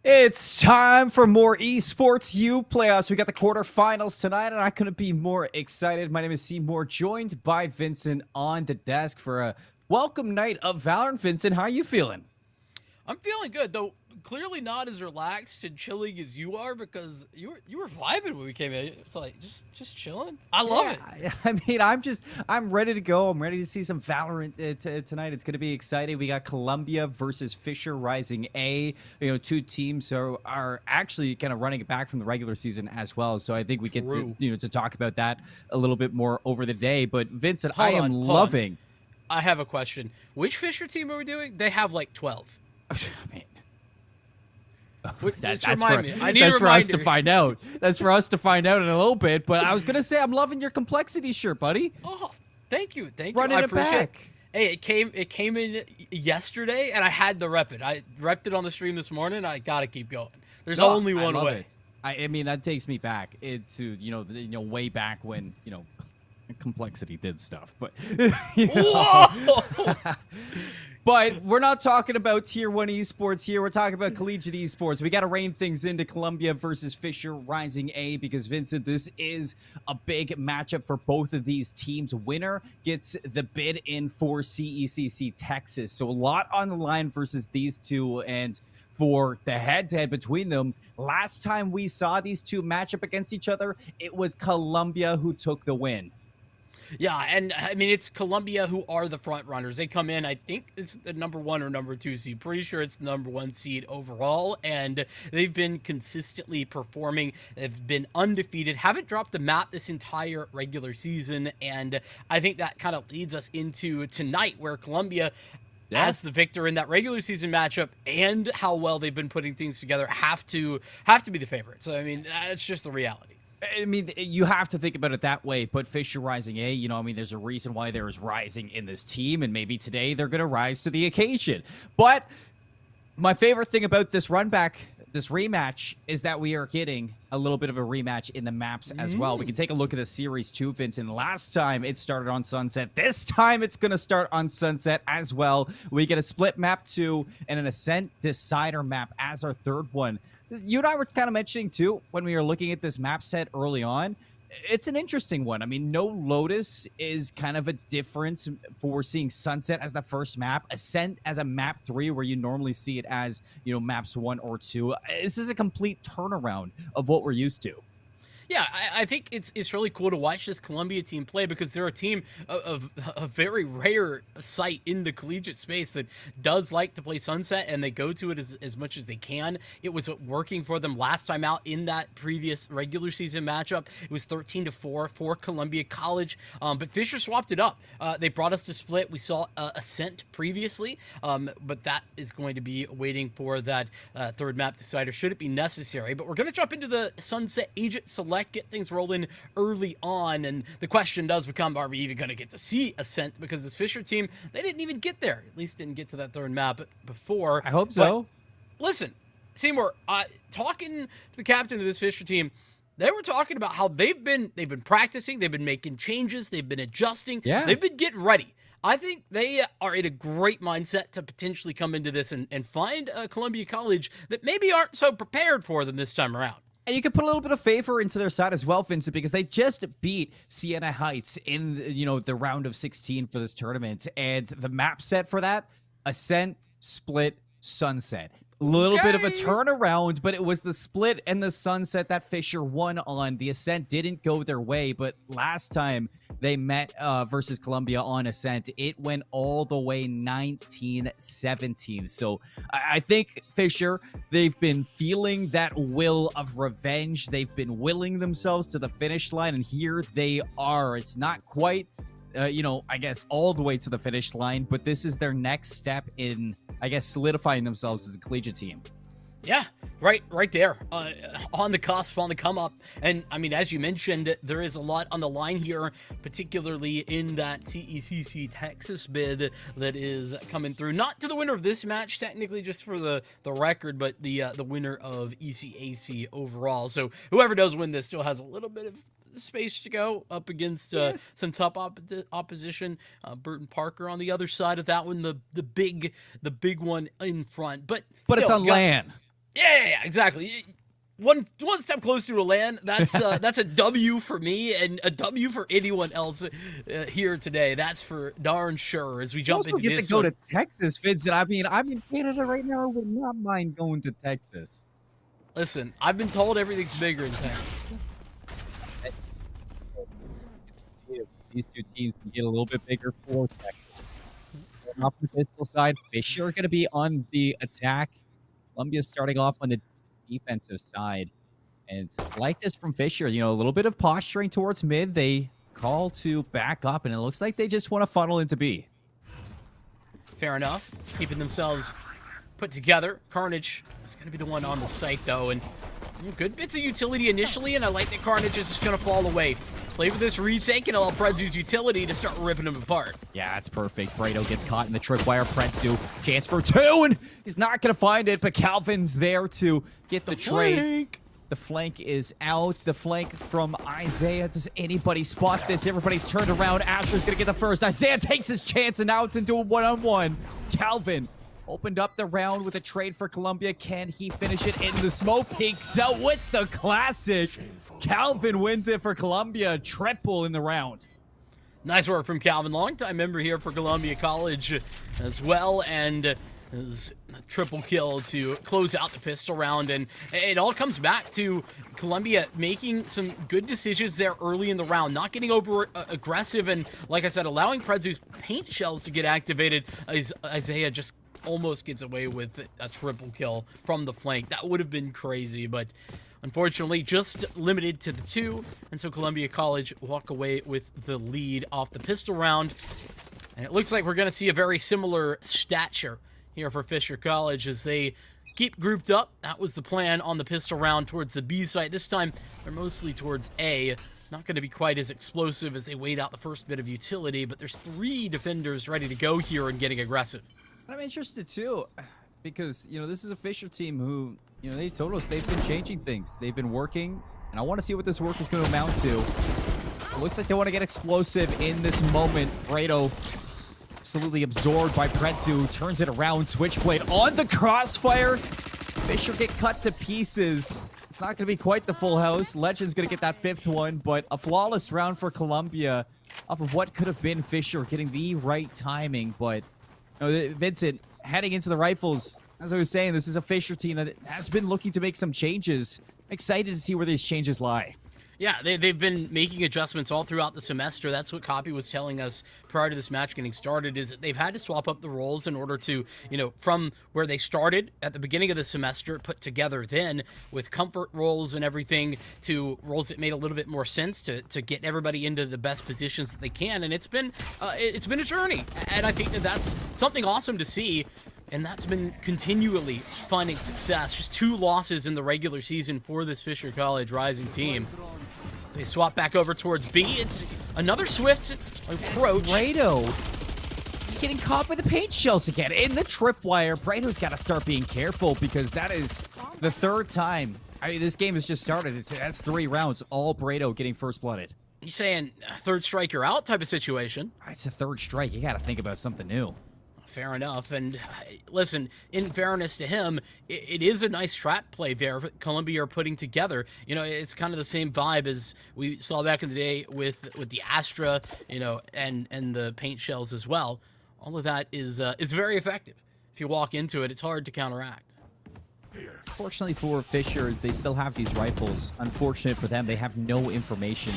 It's time for more Esports U playoffs. We got the quarterfinals tonight, and I couldn't be more excited. My name is Seymour, joined by Vincent on the desk for a welcome night of Valorant. Vincent, how are you feeling? I'm feeling good, though clearly not as relaxed and chilling as you are because you were vibing when we came in. It's like just chilling. I love Yeah, it. I mean, I'm ready to go. I'm ready to see some Valorant tonight. It's going to be exciting. We got Columbia versus Fisher Rising A. Two teams are actually kind of running it back from the regular season as well. So I think we get to, True. to talk about that a little bit more over the day. But Vincent, I Hold am on, hold on. loving. I have a question. Which Fisher team are we doing? They have like 12. I mean, Just that's for remind me. I need a that's for us to reminder. find out. That's for us to find out in a little bit. But I was gonna say I'm loving your complexity shirt, buddy. Oh, thank you, thank you. Running I it appreciate it. back. Hey, it came in yesterday, and I had to rep it. I repped it on the stream this morning. I gotta keep going. There's No, only I one love way. it. I mean, that takes me back into way back when complexity did stuff, but Whoa! but we're not talking about tier 1 esports here. We're talking about collegiate esports. We got to rein things into Columbia versus Fisher Rising A because, Vincent, this is a big matchup for both of these teams. Winner gets the bid in for CECC Texas. So a lot on the line versus these two. And for the head-to-head between them, last time we saw these two match up against each other, it was Columbia who took the win. Yeah, and I mean, it's Columbia who are the front runners. They come in, I think it's the number 1 or number 2 seed. Pretty sure it's the number 1 seed overall, and they've been consistently performing. They've been undefeated, haven't dropped the map this entire regular season, and I think that kind of leads us into tonight, where Columbia, as the victor in that regular season matchup, and how well they've been putting things together, have to be the favorites. So I mean, that's just the reality. I mean, you have to think about it that way, but Fisher Rising A, I mean, there's a reason why there is rising in this team, and maybe today they're going to rise to the occasion. But my favorite thing about this run back, this rematch, is that we are getting a little bit of a rematch in the maps as well. We can take a look at the series too, Vincent. Last time it started on Sunset. This time it's going to start on Sunset as well. We get a split map 2 and an Ascent Decider map as our third one. You and I were kind of mentioning too when we were looking at this map set early on. It's an interesting one. I mean, no Lotus is kind of a difference for seeing Sunset as the first map, Ascent as a map 3 where you normally see it as, maps 1 or 2. This is a complete turnaround of what we're used to. Yeah, I think it's really cool to watch this Columbia team play because they're a team of a very rare sight in the collegiate space that does like to play Sunset, and they go to it as much as they can. It was working for them last time out in that previous regular season matchup. It was 13-4 for Columbia College, but Fisher swapped it up. They brought us to split. We saw Ascent previously, but that is going to be waiting for that third map decider should it be necessary. But we're going to jump into the Sunset Agent Select, get things rolling early on, and the question does become, are we even going to get to see Ascent? Because this Fisher team, they didn't even get there, at least didn't get to that third map before. I hope so. But listen, Seymour, talking to the captain of this Fisher team, they were talking about how they've been practicing, they've been making changes, they've been adjusting, they've been getting ready. I think they are in a great mindset to potentially come into this and find a Columbia College that maybe aren't so prepared for them this time around. And you can put a little bit of favor into their side as well, Vincent, because they just beat Siena Heights in, the round of 16 for this tournament. And the map set for that, Ascent, Split, Sunset. A little bit of a turnaround, but it was the Split and the Sunset that Fisher won on. The Ascent didn't go their way, but last time they met versus Columbia on Ascent, it went all the way 19-17. So I think Fisher, they've been feeling that will of revenge. They've been willing themselves to the finish line, and here they are. It's not quite I guess all the way to the finish line, but this is their next step in, I guess, solidifying themselves as a collegiate team. Yeah, right there, on the cusp, on the come up. And I mean, as you mentioned, there is a lot on the line here, particularly in that CECC Texas bid that is coming through. Not to the winner of this match, technically, just for the record, but the winner of ECAC overall. So whoever does win this still has a little bit of space to go up against some tough opposition. Burton Parker on the other side of that one, the big one in front. But But still, it's on land. Yeah, exactly. One step closer to land. That's a W for me and a W for anyone else here today. That's for darn sure. As we You jump also into get to this go one. to Texas, Vincent. I mean, I'm in Canada right now. I would not mind going to Texas. Listen, I've been told everything's bigger in Texas. These two teams can get a little bit bigger for Texas. Off the pistol side, Fisher are going to be on the attack. Columbia's starting off on the defensive side. And like this from Fisher, you know, a little bit of posturing towards mid. They call to back up, and it looks like they just want to funnel into B. Fair enough. Keeping themselves put together. Carnage is going to be the one on the site, though, and good bits of utility initially, and I like that Carnage is just going to fall away. Play with this retake and allow Predzu's utility to start ripping them apart. Yeah, it's perfect. Brado gets caught in the tripwire. Predzu, chance for two, and he's not going to find it, but Calvin's there to get the trade. The flank is out. The flank from Isaiah. Does anybody spot this? Everybody's turned around. Asher's going to get the first. Isaiah takes his chance, and now it's into a one-on-one. Calvin opened up the round with a trade for Columbia. Can he finish it in the smoke? Peeks out with the classic. Calvin wins it for Columbia. Triple in the round. Nice work from Calvin. Longtime member here for Columbia College as well, and his triple kill to close out the pistol round. And it all comes back to Columbia making some good decisions there early in the round, not getting over aggressive, and like I said, allowing Predzu's paint shells to get activated. Isaiah just almost gets away with a triple kill from the flank. That would have been crazy, but unfortunately just limited to the two, and so Columbia College walk away with the lead off the pistol round. And it looks like we're going to see a very similar stature here for Fisher College as they keep grouped up. That was the plan on the pistol round towards the B site. This time, they're mostly towards A. Not going to be quite as explosive as they wait out the first bit of utility, but there's 3 defenders ready to go here and getting aggressive. I'm interested, too, because, you know, this is a Fisher team who, you know, they told us they've been changing things. They've been working, and I want to see what this work is going to amount to. It looks like they want to get explosive in this moment. Brado absolutely absorbed by Predzu, turns it around, Switchblade on the crossfire. Fisher get cut to pieces. It's not going to be quite the full house. Legend's going to get that 5th one, but a flawless round for Columbia off of what could have been Fisher getting the right timing. But, you know, Vincent, heading into the rifles, as I was saying, this is a Fisher team that has been looking to make some changes. Excited to see where these changes lie. Yeah, they've been making adjustments all throughout the semester. That's what Copy was telling us prior to this match getting started, is that they've had to swap up the roles in order to, you know, from where they started at the beginning of the semester, put together then with comfort roles and everything, to roles that made a little bit more sense to get everybody into the best positions that they can. And it's been a journey, and I think that that's something awesome to see. And that's been continually finding success. Just 2 losses in the regular season for this Fisher College Rising team. So they swap back over towards B. It's another swift approach. Brado getting caught by the paint shells again in the tripwire. Brado's got to start being careful, because that is the 3rd time. I mean, this game has just started. That's 3 rounds, all Brado getting first blooded. You saying 3rd strike you're out type of situation? It's a 3rd strike. You got to think about something new. Fair enough. And listen, in fairness to him, it is a nice trap play there Columbia are putting together. You know, it's kind of the same vibe as we saw back in the day with the Astra, you know, and the paint shells as well. All of that is very effective. If you walk into it, it's hard to counteract. Fortunately for Fisher, they still have these rifles. Unfortunate for them, they have no information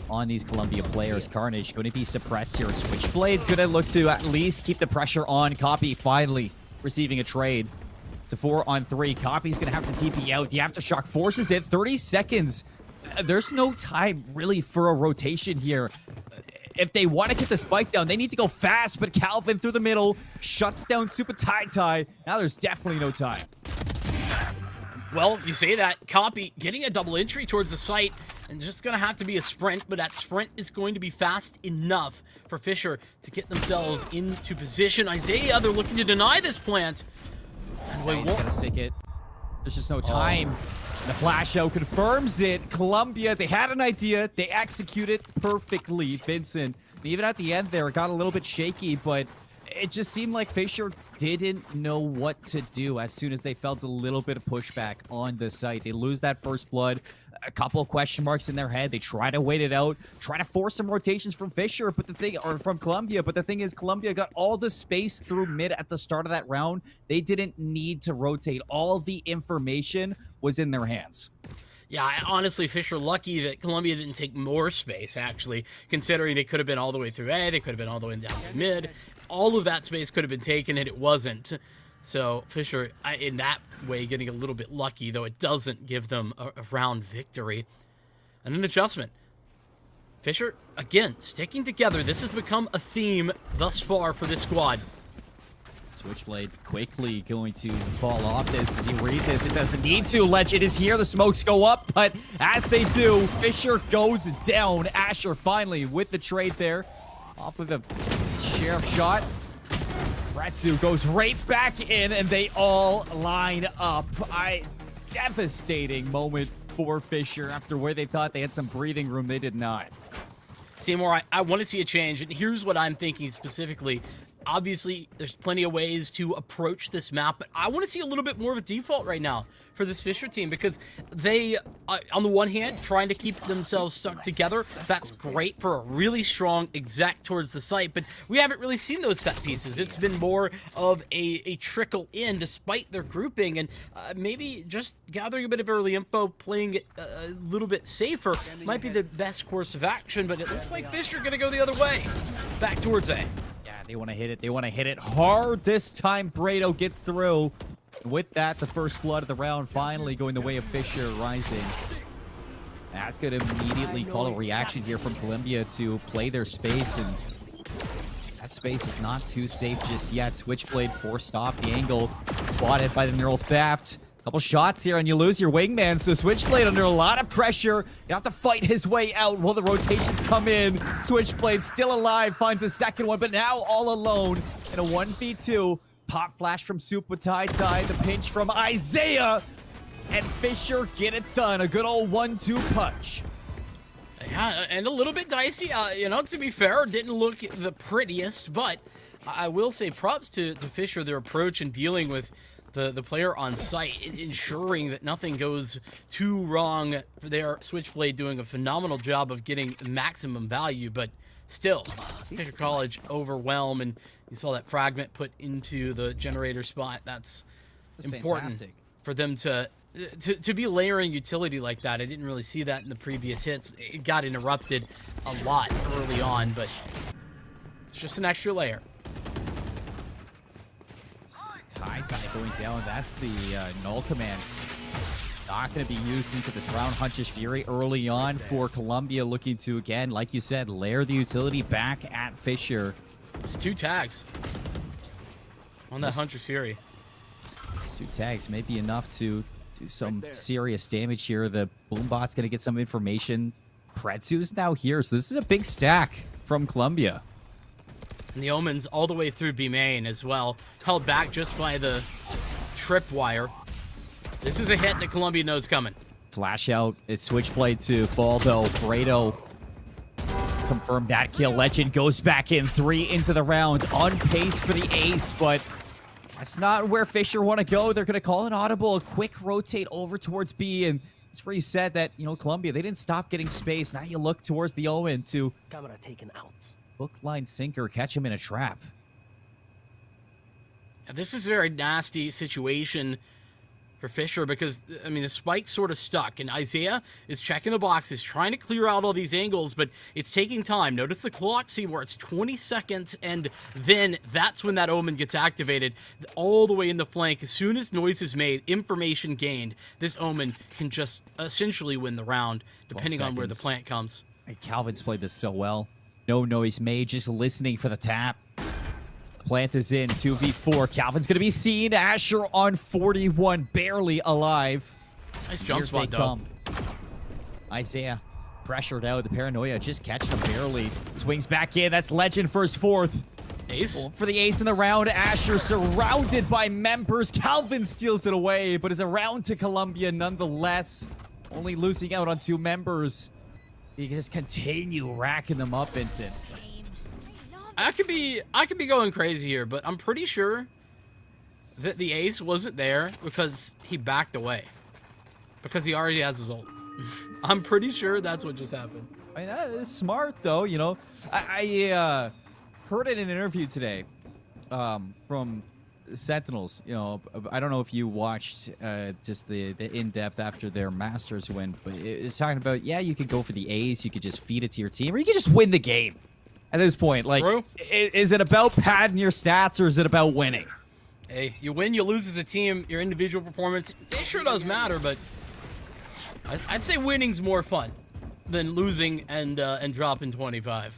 on these Columbia players. Carnage going to be suppressed here. Switchblade's going to look to at least keep the pressure on. Copy finally receiving a trade. It's a 4-on-3. Copy's going to have to TP out. The Aftershock forces it. 30 seconds. There's no time really for a rotation here. If they want to get the spike down, they need to go fast, but Calvin through the middle shuts down Super Tai. Now there's definitely no time. Well, you say that. Copy getting a double entry towards the site, and just going to have to be a sprint, but that sprint is going to be fast enough for Fisher to get themselves into position. Isaiah, they're looking to deny this plant. He's going to stick it. There's just no time. The flash out confirms it. Columbia, they had an idea. They executed perfectly. Vincent, and even at the end there, it got a little bit shaky, but it just seemed like Fisher didn't know what to do as soon as they felt a little bit of pushback on the site. They lose that first blood, a couple of question marks in their head. They try to wait it out, try to force some rotations from Fisher, but from Columbia. But the thing is, Columbia got all the space through mid at the start of that round. They didn't need to rotate. All the information was in their hands. Yeah, honestly, Fisher lucky that Columbia didn't take more space, actually, considering they could have been all the way through A, they could have been all the way down to mid. All of that space could have been taken, and it wasn't. So Fisher, in that way, getting a little bit lucky, though it doesn't give them a round victory. And an adjustment. Fisher, again, sticking together. This has become a theme thus far for this squad. Switchblade quickly going to fall off this. Does he read this? It doesn't need to. Legend is here. The smokes go up, but as they do, Fisher goes down. Asher finally with the trade there. Off with a sheriff shot. Ratsu goes right back in, and they all line up. Devastating moment for Fisher after where they thought they had some breathing room. They did not. Seymour, I want to see a change, and here's what I'm thinking specifically. Obviously, there's plenty of ways to approach this map, but I want to see a little bit more of a default right now for this Fisher team, because they, on the one hand, trying to keep themselves stuck together. That's great for a really strong exec towards the site, but we haven't really seen those set pieces. It's been more of a trickle in despite their grouping, and maybe just gathering a bit of early info, playing it a little bit safer might be the best course of action, but it looks like Fisher going to go the other way, back towards A. They want to hit it. They want to hit it hard this time. Brado gets through. With that, the first blood of the round finally going the way of Fisher rising. That's going to immediately call a reaction here from Columbia to play their space, and that space is not too safe just yet. Switchblade forced off the angle, spotted by the neural theft. Couple shots here and you lose your wingman, so Switchblade under a lot of pressure. You have to fight his way out while the rotations come in. Switchblade still alive, finds a second one, but now all alone in a 1v2. Pop flash from Super Tai, the pinch from Isaiah, and Fisher get it done. A good old 1-2 punch. Yeah, and a little bit dicey. You know, to be fair, didn't look the prettiest, but I will say props to Fisher, their approach in dealing with the player on site, ensuring that nothing goes too wrong. Their Switchblade doing a phenomenal job of getting maximum value, but still, Fisher College overwhelm, and you saw that fragment put into the generator spot. That's important fantastic for them to be layering utility like that. I didn't really see that in the previous hits. It got interrupted a lot early on, but it's just an extra layer. Tai going down. That's the null commands. Not going to be used into this round. Hunter's Fury early on for Columbia, looking to, again, like you said, layer the utility back at Fisher. It's 2 tags on that Hunter's Fury. 2 tags may be enough to do some serious damage here. The Boombot's going to get some information. Pretsu's now here, so this is a big stack from Columbia. And the Omens all the way through B main as well. Held back just by the tripwire. This is a hit that Columbia knows coming. Flash out. It's Switchblade to fall, though. Brado confirmed that kill. Legend goes back in. 3 into the round. On pace for the ace, but that's not where Fisher want to go. They're going to call an audible. A quick rotate over towards B, and that's where you said that, you know, Columbia, they didn't stop getting space. Now you look towards the Omen to camera taken out. Hook, line, sinker, catch him in a trap. This is a very nasty situation for Fisher because, I mean, the spike's sort of stuck, and Isaiah is checking the boxes, trying to clear out all these angles, but it's taking time. Notice the clock, see where it's 20 seconds, and then that's when that Omen gets activated all the way in the flank. As soon as noise is made, information gained, this Omen can just essentially win the round, depending on where the plant comes. Calvin's played this so well. No noise made, just listening for the tap. Plant is in, 2v4. Calvin's going to be seen. Asher on 41, barely alive. Nice jump spot, though. Isaiah pressured out. The paranoia just catching him barely. Swings back in. That's Legend for his 4th. Ace? For the ace in the round. Asher surrounded by members. Calvin steals it away, but is a round to Columbia nonetheless. Only losing out on 2 members. You can just continue racking them up, Vincent. I could be going crazy here, but I'm pretty sure that the ace wasn't there because he backed away. Because he already has his ult. I'm pretty sure that's what just happened. I mean, that is smart, though. You know, I heard in an interview today from Sentinels. You know, I don't know if you watched just the in-depth after their Masters win, but it's talking about, yeah, you could go for the ace, you could just feed it to your team, or you could just win the game at this point. Like, is it about padding your stats, or is it about winning? Hey, you win, you lose as a team, your individual performance, it sure does matter, but I'd say winning's more fun than losing and dropping 25.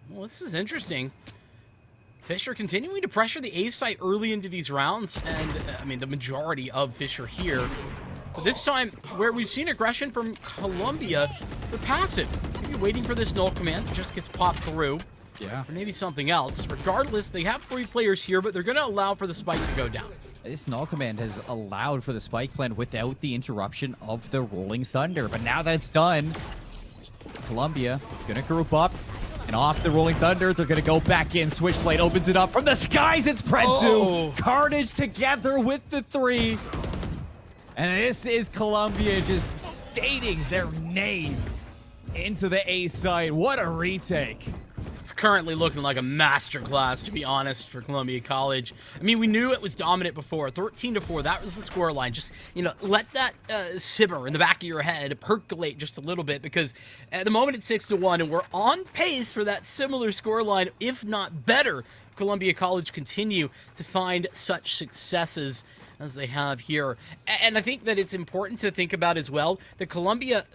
Well, this is interesting. Fisher continuing to pressure the ace site early into these rounds, and I mean the majority of Fisher here. But this time, where we've seen aggression from Colombia, they're passive. Maybe waiting for this null command that just gets popped through. Yeah. Or maybe something else. Regardless, they have 3 players here, but they're going to allow for the spike to go down. This null command has allowed for the spike plan without the interruption of the Rolling Thunder. But now that it's done, Colombia gonna group up, and off the Rolling Thunder, they're gonna go back in. Switchblade opens it up from the skies. It's Prezu. Oh. Carnage together with the 3. And this is Colombia just stating their name into the A side. What a retake. It's currently looking like a masterclass, to be honest, for Columbia College. I mean, we knew it was dominant before. 13-4, that was the score line. Just, you know, let that simmer in the back of your head, percolate just a little bit, because at the moment it's 6-1, and we're on pace for that similar score line, if not better. Columbia College continue to find such successes as they have here. And I think that it's important to think about as well that Columbia,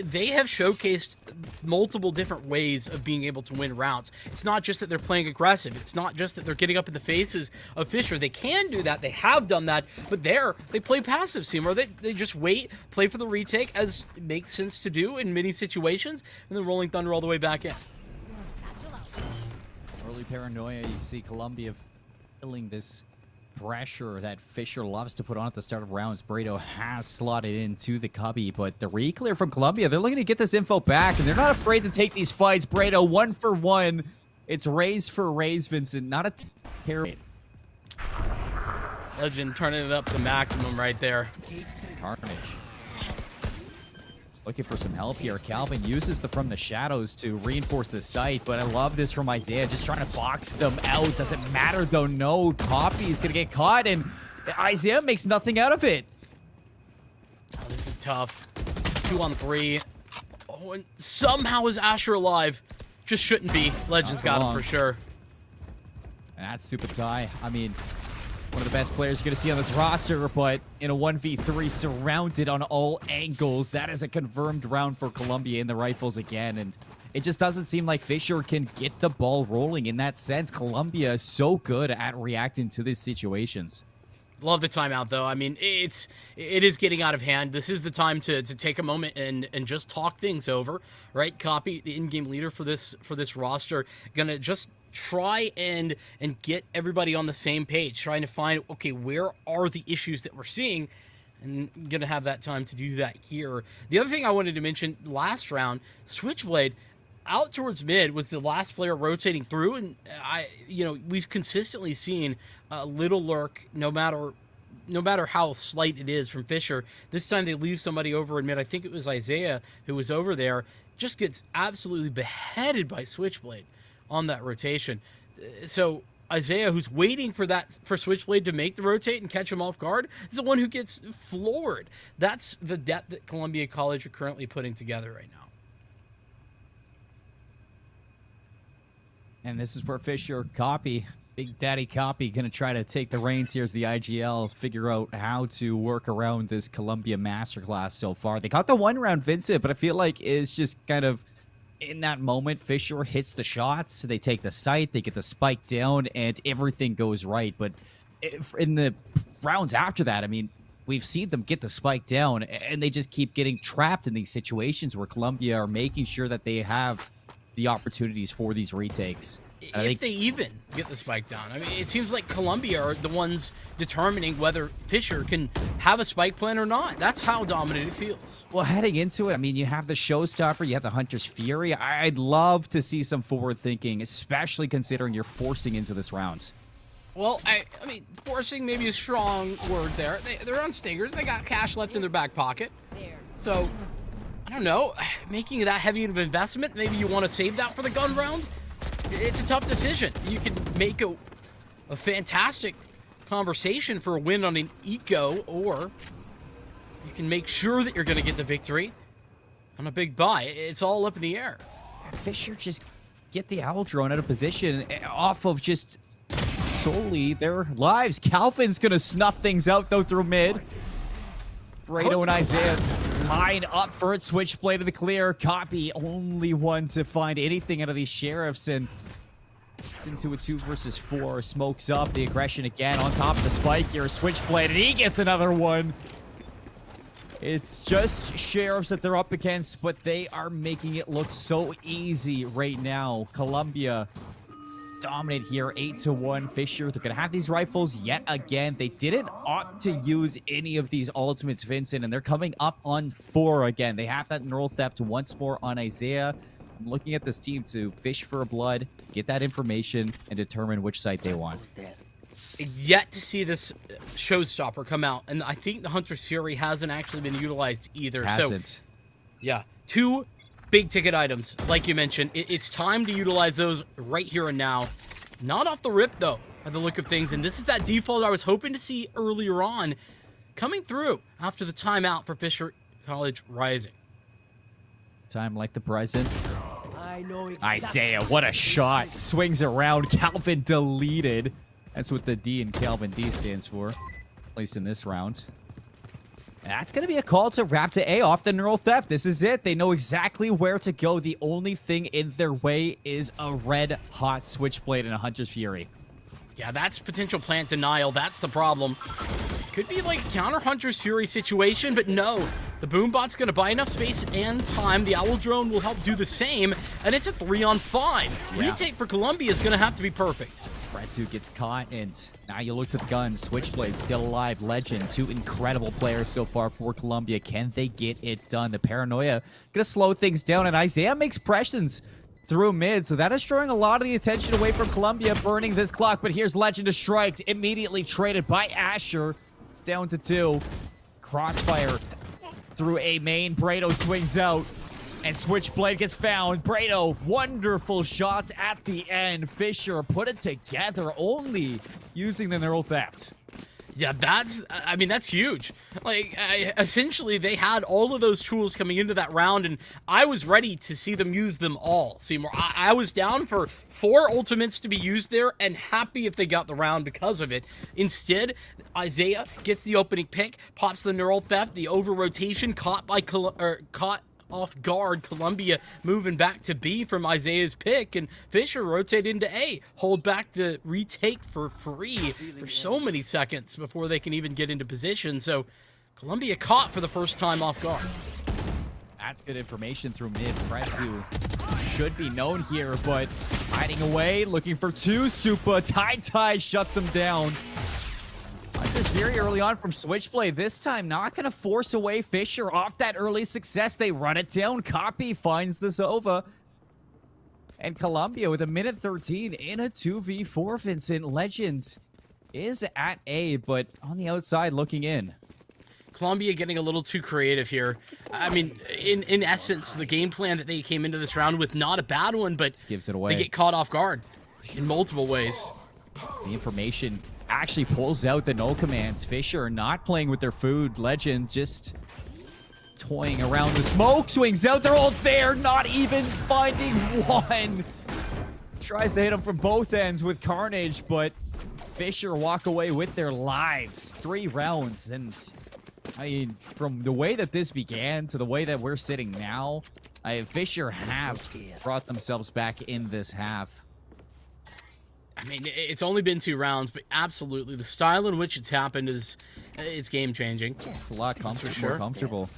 they have showcased multiple different ways of being able to win rounds. It's not just that they're playing aggressive. It's not just that they're getting up in the faces of Fisher. They can do that. They have done that. But they play passive, Seymour. They just wait, play for the retake, as it makes sense to do in many situations, and then Rolling Thunder all the way back in. Early paranoia, you see Colombia feeling this pressure that Fisher loves to put on at the start of rounds. Brado has slotted into the cubby, but the re-clear from Colombia, they're looking to get this info back, and they're not afraid to take these fights. Brado 1 for 1. It's raise for raise, Vincent. Not a terrible. Legend turning it up to maximum right there. Carnage looking for some help here. Calvin uses the from the shadows to reinforce the site, but I love this from Isaiah, just trying to box them out. Doesn't matter though. No, Copy is gonna get caught, and Isaiah makes nothing out of it. Oh, this is tough. 2 on 3. Oh, and somehow is Asher alive. Just shouldn't be. Legend's got him for sure. And that's super tie. I mean, one of the best players you're going to see on this roster, but in a 1v3 surrounded on all angles. That is a confirmed round for Colombia in the rifles again, and it just doesn't seem like Fisher can get the ball rolling in that sense. Colombia is so good at reacting to these situations. Love the timeout, though. I mean, it is getting out of hand. This is the time to take a moment and just talk things over, right? Copy, the in-game leader for this roster, gonna just try and get everybody on the same page, trying to find, okay, where are the issues that we're seeing, and gonna have that time to do that here. The other thing I wanted to mention, last round, Switchblade out towards mid was the last player rotating through, and we've consistently seen a little lurk, no matter how slight it is, from Fisher. This time they leave somebody over in mid. I think it was Isaiah who was over there. Just gets absolutely beheaded by Switchblade on that rotation. So Isaiah, who's waiting for Switchblade to make the rotate and catch him off guard, is the one who gets floored. That's the depth that Columbia College are currently putting together right now. And this is where Fisher, Copy, Big Daddy Copy, going to try to take the reins here as the IGL, figure out how to work around this Columbia masterclass so far. They got the 1 round, Vincent, but I feel like it's just kind of in that moment, Fisher hits the shots, they take the site, they get the spike down, and everything goes right. But in the rounds after that, I mean, we've seen them get the spike down, and they just keep getting trapped in these situations where Columbia are making sure that they have the opportunities for these retakes. If they even get the spike down. I mean, it seems like Columbia are the ones determining whether Fisher can have a spike plan or not. That's how dominant it feels. Well, heading into it, I mean, you have the Showstopper, you have the Hunter's Fury. I'd love to see some forward thinking, especially considering you're forcing into this round. Well, I mean, forcing maybe a strong word there. They're on stingers. They got cash left in their back pocket. So, I don't know, making that heavy of an investment, maybe you want to save that for the gun round? It's a tough decision. You can make a fantastic conversation for a win on an eco, or you can make sure that you're going to get the victory on a big buy. It's all up in the air. Fisher just get the owl drone out of position off of just solely their lives. Calvin's going to snuff things out, though, through mid. Brado and Isaiah line up for it. Switchblade to the clear. Copy, only one to find anything out of these sheriffs, and it's into a 2 versus 4. Smokes up the aggression again on top of the spike here. Switchblade, and he gets another one. It's just sheriffs that they're up against, but they are making it look so easy right now. Columbia dominant here, 8-1. Fisher, they're going to have these rifles yet again. They didn't opt to use any of these ultimates, Vincent, and they're coming up on 4 again. They have that neural theft once more on Isaiah. I'm looking at this team to fish for a blood, get that information, and determine which site they want. Yet to see this showstopper come out, and I think the Hunter's Fury hasn't actually been utilized either. Hasn't. So, yeah, 2 big ticket items, like you mentioned. It's time to utilize those right here and now. Not off the rip, though, by the look of things. And this is that default I was hoping to see earlier on coming through after the timeout for Fisher College Rising. Time like the present. Isaiah, what a shot. Swings around. Calvin deleted. That's what the D in Calvin D stands for, at least in this round. That's going to be a call to wrap to A off the neural theft. This is it. They know exactly where to go. The only thing in their way is a red-hot Switchblade and a Hunter's Fury. Yeah, that's potential plant denial. That's the problem. Could be like a counter Hunter's Fury situation, but no. The Boombot's going to buy enough space and time. The Owl Drone will help do the same, and it's a 3-on-5. Yeah. Retake for Columbia is going to have to be perfect. Fretsu gets caught, and now you look to the gun. Switchblade still alive. Legend, 2 incredible players so far for Columbia. Can they get it done? The paranoia gonna slow things down, and Isaiah makes pressions through mid, so that is drawing a lot of the attention away from Columbia, burning this clock. But here's Legend to strike, immediately traded by Asher. It's down to 2. Crossfire through A main. Brado swings out, and Switchblade gets found. Brado, wonderful shots at the end. Fisher put it together, only using the neural theft. Yeah, that's huge. Like, essentially, they had all of those tools coming into that round, and I was ready to see them use them all, Seymour. I was down for 4 ultimates to be used there, and happy if they got the round because of it. Instead, Isaiah gets the opening pick, pops the neural theft, the over-rotation, caught off guard. Columbia moving back to B from Isaiah's pick, and Fisher rotate into A. Hold back the retake for free for so many seconds before they can even get into position. So Columbia caught for the first time off guard. That's good information through mid. Fretsu should be known here, but hiding away, looking for 2. Supa, tie shuts him down. Hunter's very early on from Switchblade. This time, not going to force away Fisher off that early success. They run it down. Copy finds the Zova. And Columbia with a minute 13 in a 2v4. Vincent, Legend is at A, but on the outside looking in. Columbia getting a little too creative here. I mean, in essence, the game plan that they came into this round with, not a bad one, but Just gives it away. They get caught off guard in multiple ways. The information actually pulls out the null commands. Fisher not playing with their food. Legend just toying around the smoke. Swings out. They're all there. Not even finding one. Tries to hit him from both ends with Carnage, but Fisher walk away with their lives. 3 rounds. And I mean, from the way that this began to the way that we're sitting now, Fisher have brought themselves back in this half. I mean, it's only been 2 rounds, but absolutely the style in which it's happened it's game changing. It's a lot more comfortable.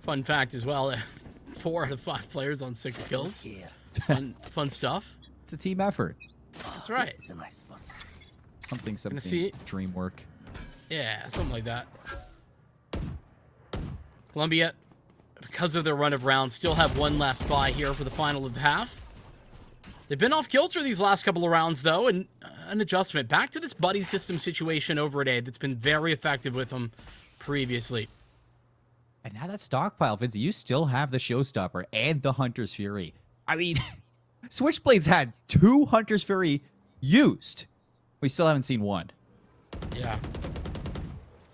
Fun fact as well, 4 out of 5 players on 6 kills. Fun stuff. It's a team effort. That's right. Something dream work. Yeah, something like that. Columbia, because of their run of rounds, still have 1 last buy here for the final of the half. They've been off kilter these last couple of rounds, though, and an adjustment. Back to this buddy system situation over at A that's been very effective with him previously. And now that stockpile, Vince, you still have the Showstopper and the Hunter's Fury. I mean, Switchblades had 2 Hunter's Fury used. We still haven't seen one. Yeah.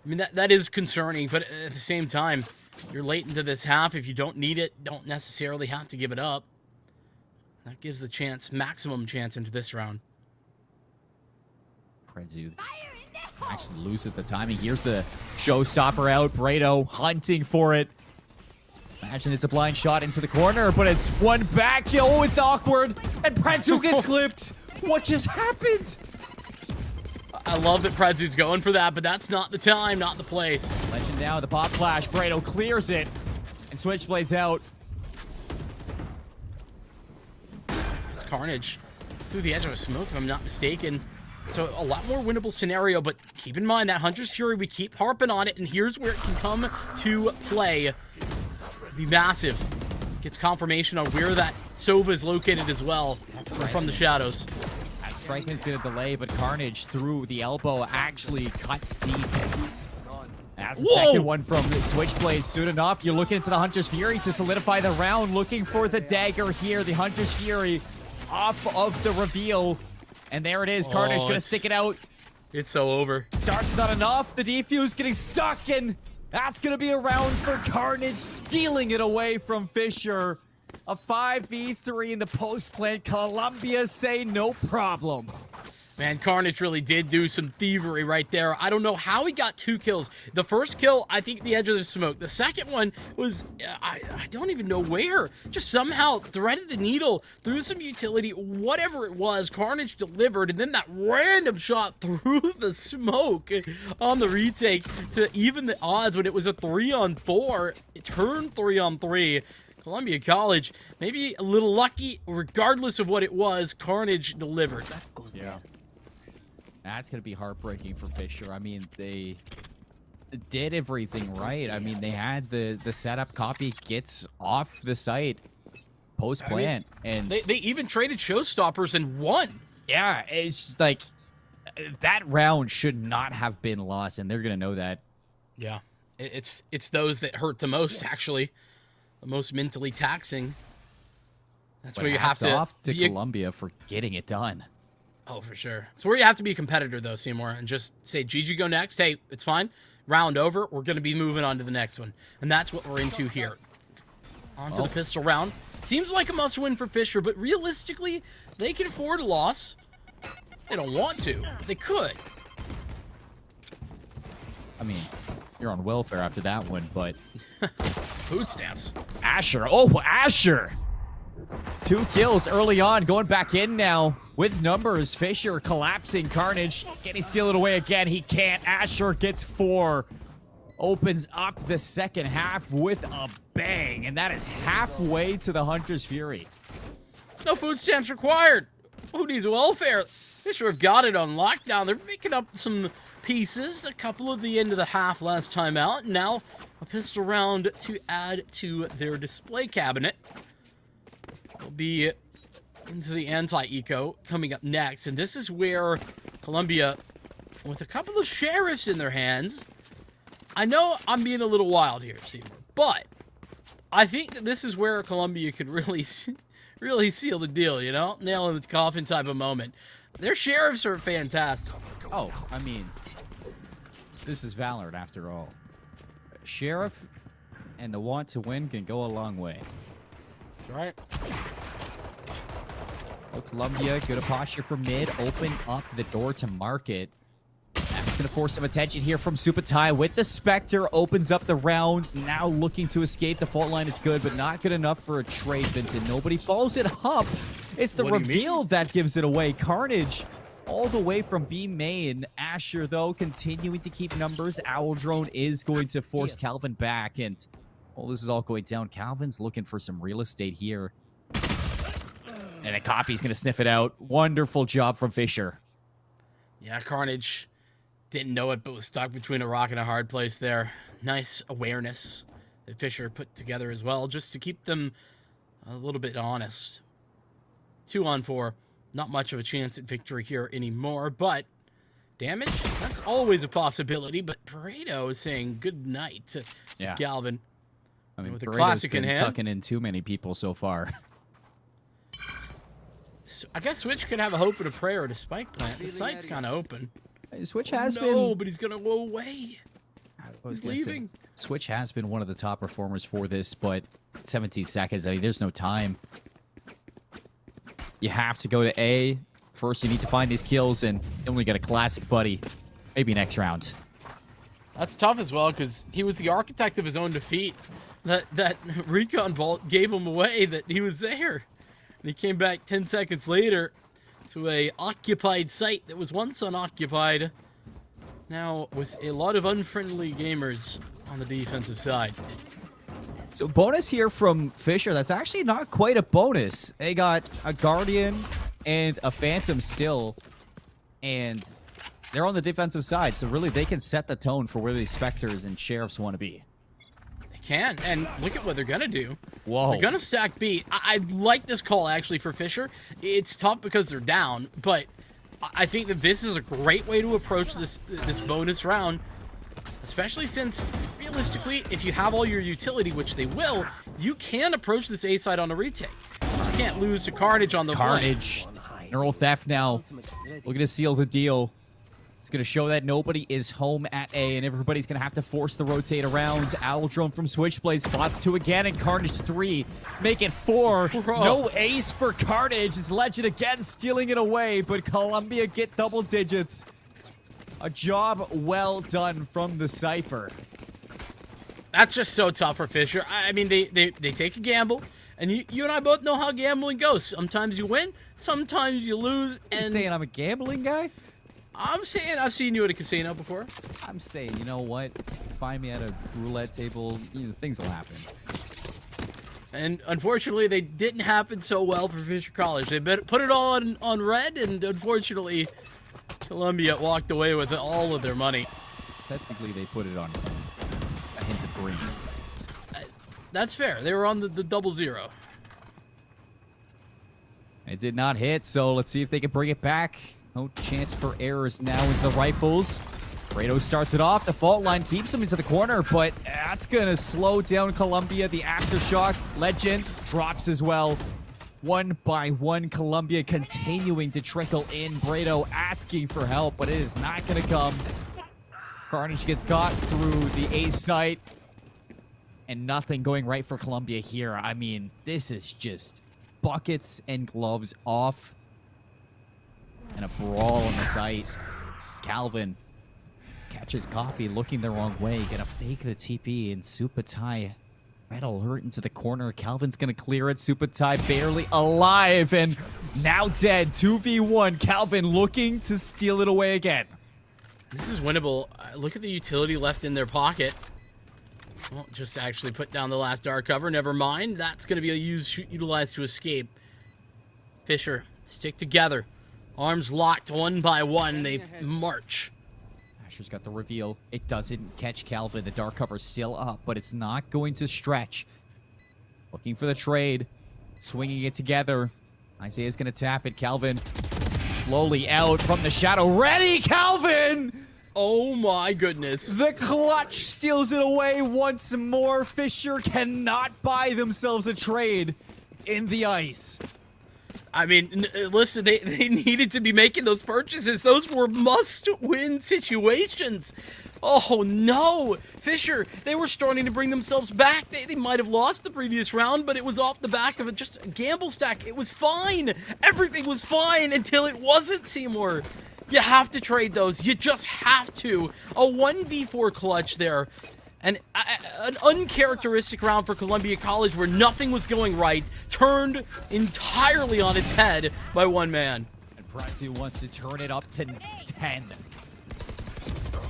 I mean, that is concerning, but at the same time, you're late into this half. If you don't need it, don't necessarily have to give it up. That gives the chance, maximum chance into this round. Predzu actually loses the timing. Here's the Showstopper out. Brado hunting for it. Imagine it's a blind shot into the corner, but it's one back. Oh, it's awkward. And Predzu gets clipped. What just happened? I love that Predzu's going for that, but that's not the time, not the place. Legend now, the pop flash. Brado clears it. And Switchblades out. It's Carnage. It's through the edge of a smoke, if I'm not mistaken. So a lot more winnable scenario, but keep in mind that Hunter's Fury, we keep harping on it, and here's where it can come to play. Be massive. Gets confirmation on where that Sova is located as well, from the shadows. Strikeman's gonna delay, but Carnage through the elbow actually cuts deep. That's the second one from the Switchblade. Soon enough, you're looking into the Hunter's Fury to solidify the round, looking for the dagger here. The Hunter's Fury off of the reveal. And there it is. Carnage gonna stick it out. It's so over. Dark's not enough. The defuse getting stuck, and that's gonna be a round for Carnage, stealing it away from Fisher. A 5v3 in the post plant. Columbia say no problem. Man, Carnage really did do some thievery right there. I don't know how he got 2 kills. The first kill, I think, the edge of the smoke. The second one was, I don't even know where. Just somehow threaded the needle through some utility, whatever it was. Carnage delivered, and then that random shot through the smoke on the retake to even the odds when it was a 3-on-4. It turned 3-on-3. Columbia College, maybe a little lucky, regardless of what it was. Carnage delivered. Yeah. That's going to be heartbreaking for Fisher. I mean, they did everything right. I mean, they had the setup. Copy gets off the site post-plant. And they even traded Showstoppers and won. Yeah, it's just like that round should not have been lost, and they're going to know that. Yeah, it's those that hurt the most, actually. The most mentally taxing. That's where you have to off to Columbia for getting it done. Oh, for sure. It's where you have to be a competitor, though, Seymour, and just say, GG, go next. Hey, it's fine. Round over. We're going to be moving on to the next one. And that's what we're into here. On to the pistol round. Seems like a must-win for Fisher, but realistically, they can afford a loss. They don't want to. They could. I mean, you're on welfare after that one, but... Food stamps. Asher. Oh, Asher! 2 kills early on, going back in now with numbers. Fisher collapsing. Carnage, can he steal it away again? He can't. Asher gets 4. Opens up the second half with a bang, and that is halfway to the Hunter's Fury. No food stamps required. Who needs welfare? Fisher have got it on lockdown. They're picking up some pieces. A couple at the end of the half last time out. Now a pistol round to add to their display cabinet. Will be into the anti-eco coming up next. And this is where Columbia, with a couple of sheriffs in their hands, I know I'm being a little wild here, Seymour, but I think that this is where Columbia could really seal the deal, you know? Nail in the coffin type of moment. Their sheriffs are fantastic. Oh, I mean, this is Valorant after all. Sheriff and the want to win can go a long way. That's right. Oh, Columbia, good posture for mid. Open up the door to market. That's going to force some attention here from Supatai with the Spectre. Opens up the round. Now looking to escape. The fault line is good, but not good enough for a trade, Vincent. Nobody follows it up. It's the reveal that gives it away. Carnage all the way from B main. Asher, though, continuing to keep numbers. Owl Drone is going to force Calvin back. And, well, this is all going down. Calvin's looking for some real estate here. And a copy's going to sniff it out. Wonderful job from Fisher. Yeah, Carnage didn't know it, but was stuck between a rock and a hard place there. Nice awareness that Fisher put together as well, just to keep them a little bit honest. 2-on-4. not much of a chance at victory here anymore, but damage, that's always a possibility. But Pareto is saying good night to Galvin. I mean, with a Pareto's classic in been hand. tucking in too many people so far. So I guess Switch could have a hope and a prayer at a spike plant. The site's kind of open. Switch has No, been... but he's going to go away. He's leaving. Switch has been one of the top performers for this, but 17 seconds, I mean, there's no time. You have to go to A. First, you need to find these kills, and you only get a classic buddy. Maybe next round. That's tough as well, because he was the architect of his own defeat. That recon vault gave him away that he was there. And he came back 10 seconds later to a occupied site that was once unoccupied. Now with a lot of unfriendly gamers on the defensive side. So bonus here from Fisher. That's actually not quite a bonus. They got a Guardian and a Phantom still. And they're on the defensive side. So really they can set the tone for where these Spectres and Sheriffs want to be. Can, and look at what they're gonna do. Whoa. They're gonna stack B. I like this call actually for Fisher. It's tough because they're down, but I think that this is a great way to approach this bonus round, especially since realistically, if you have all your utility, which they will, you can approach this A side on a retake. You just can't lose to Carnage on the Carnage. Neural Theft now looking to seal the deal. It's going to show that nobody is home at A, and everybody's going to have to force the rotate around. Owl Drone from Switchblade spots 2 again, and Carnage 3. Make it 4. Bro. No ace for Carnage. It's Legend again stealing it away, but Columbia get double digits. A job well done from the Cypher. That's just so tough for Fisher. I mean, they take a gamble, and you and I both know how gambling goes. Sometimes you win, sometimes you lose. And You're saying I'm a gambling guy? I'm saying I've seen you at a casino before. I'm saying, you know what? Find me at a roulette table, things will happen. And unfortunately, they didn't happen so well for Fisher College. They put it all on red, and unfortunately, Columbia walked away with all of their money. Technically, they put it on a hint of green. That's fair. They were on the 0-0. It did not hit, so let's see if they can bring it back. No chance for errors now as the rifles. Pareto starts it off. The fault line keeps him into the corner, but that's going to slow down Columbia. The aftershock Legend drops as well. 1 by 1, Columbia continuing to trickle in. Pareto asking for help, but it is not going to come. Carnage gets caught through the A site. And nothing going right for Columbia here. I mean, this is just buckets and gloves off. And a brawl on the site. Calvin catches copy, looking the wrong way. Gonna fake the TP, and Supatai red alert into the corner. Calvin's gonna clear it. Supatai barely alive and now dead. 2v1. Calvin looking to steal it away again. This is winnable. Look at the utility left in their pocket. Well, just actually put down the last dark cover. Never mind. That's going to be utilized to escape. Fisher, stick together. Arms locked 1 by 1. They march. Asher's got the reveal. It doesn't catch Calvin. The dark cover's still up, but it's not going to stretch. Looking for the trade. Swinging it together. Isaiah's going to tap it. Calvin slowly out from the shadow. Ready, Calvin! Oh my goodness. The clutch steals it away once more. Fisher cannot buy themselves a trade in the ice. I mean, listen, they needed to be making those purchases. Those were must-win situations. Oh, no. Fisher, they were starting to bring themselves back. They might have lost the previous round, but it was off the back of just a gamble stack. It was fine. Everything was fine until it wasn't, Seymour. You have to trade those. You just have to. A 1v4 clutch there. And an uncharacteristic round for Columbia College where nothing was going right, turned entirely on its head by one man. And Prezi wants to turn it up to 10.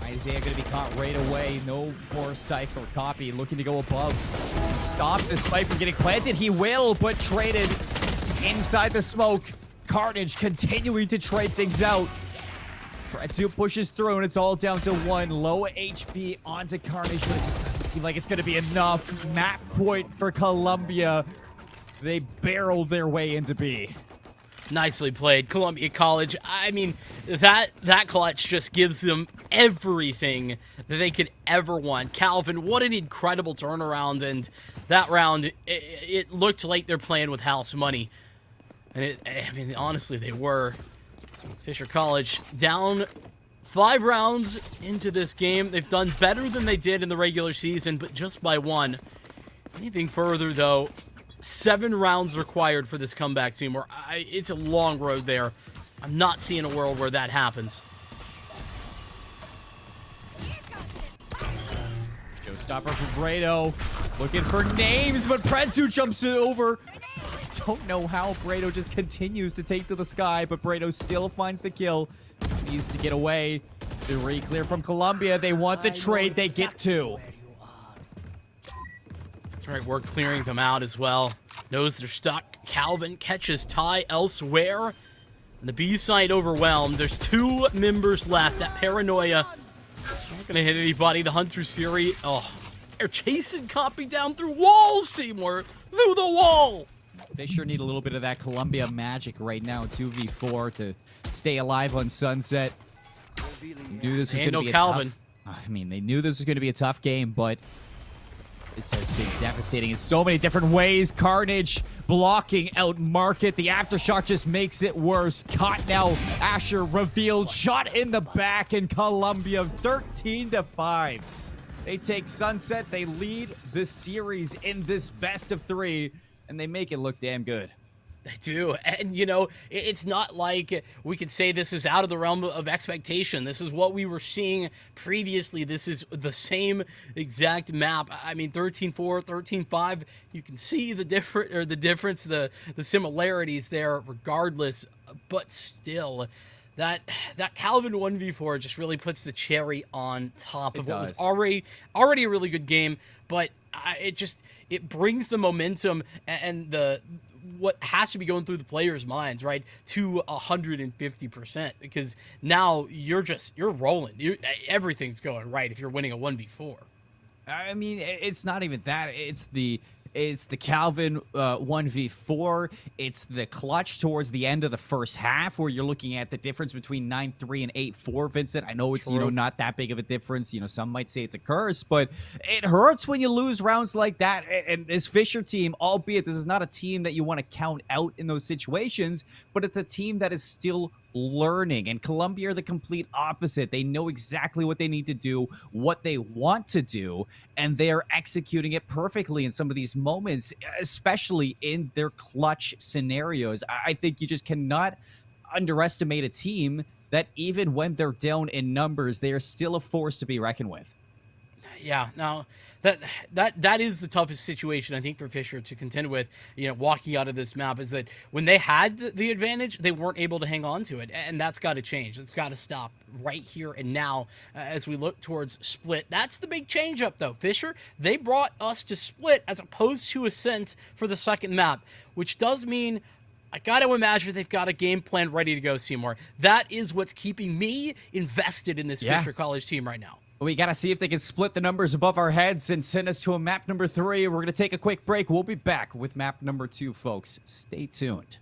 Isaiah going to be caught right away. No more Cypher copy. Looking to go above. Stop this fight from getting planted. He will, but traded inside the smoke. Carnage continuing to trade things out. Pretzel pushes through, and it's all down to 1. Low HP onto Carnage, but it just doesn't seem like it's going to be enough. Map point for Columbia. They barreled their way into B. Nicely played, Columbia College. I mean, that clutch just gives them everything that they could ever want. Calvin, what an incredible turnaround, and that round, it looked like they're playing with house money. And I mean, honestly, they were. Fisher College down 5 rounds into this game. They've done better than they did in the regular season, but just by 1. Anything further, though, 7 rounds required for this comeback team. It's a long road there. I'm not seeing a world where that happens. Showstopper for Brado. Looking for names, but Predzu jumps it over. I don't know how Brado just continues to take to the sky, but Brado still finds the kill. Needs to get away. The re-clear from Columbia. They want the trade. They get 2. All right, we're clearing them out as well. Knows they're stuck. Calvin catches Ty elsewhere. And the B side overwhelmed. There's 2 members left. That paranoia not gonna hit anybody. The Hunter's Fury. Oh, they're chasing Copy down through walls, Seymour. Through the wall. They sure need a little bit of that Columbia magic right now, 2v4, to stay alive on Sunset. They knew this was going to be a Calvin. tough... I mean, they knew this was going to be a tough game, but this has been devastating in so many different ways. Carnage blocking out Market. The Aftershock just makes it worse. Caught now. Asher revealed. Shot in the back, and Columbia 13-5. They take Sunset. They lead the series in this best of 3. And they make it look damn good. They do. And, you know, it's not like we could say this is out of the realm of expectation. This is what we were seeing previously. This is the same exact map. I mean, 13-4, 13-5. You can see the difference, the similarities there regardless. But still, that Calvin 1v4 just really puts the cherry on top of what was already a really good game. But it brings the momentum and what has to be going through the players' minds, right, to 150%, because now you're rolling. Everything's going right if you're winning a 1v4. I mean, it's not even that. It's the Calvin 1v4. It's the clutch towards the end of the first half where you're looking at the difference between 9-3 and 8-4, Vincent. I know it's, not that big of a difference. Some might say it's a curse, but it hurts when you lose rounds like that. And this Fisher team, albeit this is not a team that you want to count out in those situations, but it's a team that is still learning, and Columbia are the complete opposite. They know exactly what they need to do, what they want to do, and they are executing it perfectly in some of these moments, especially in their clutch scenarios. I think you just cannot underestimate a team that even when they're down in numbers, they are still a force to be reckoned with. Yeah, now that is the toughest situation I think for Fisher to contend with, walking out of this map, is that when they had the advantage, they weren't able to hang on to it, and that's got to change. It's got to stop right here and now as we look towards Split. That's the big change up though. Fisher, they brought us to Split as opposed to Ascent for the second map, which does mean I got to imagine they've got a game plan ready to go, Seymour. That is what's keeping me invested in this Fisher College team right now. We got to see if they can split the numbers above our heads and send us to a map number 3. We're going to take a quick break. We'll be back with map number 2, folks. Stay tuned.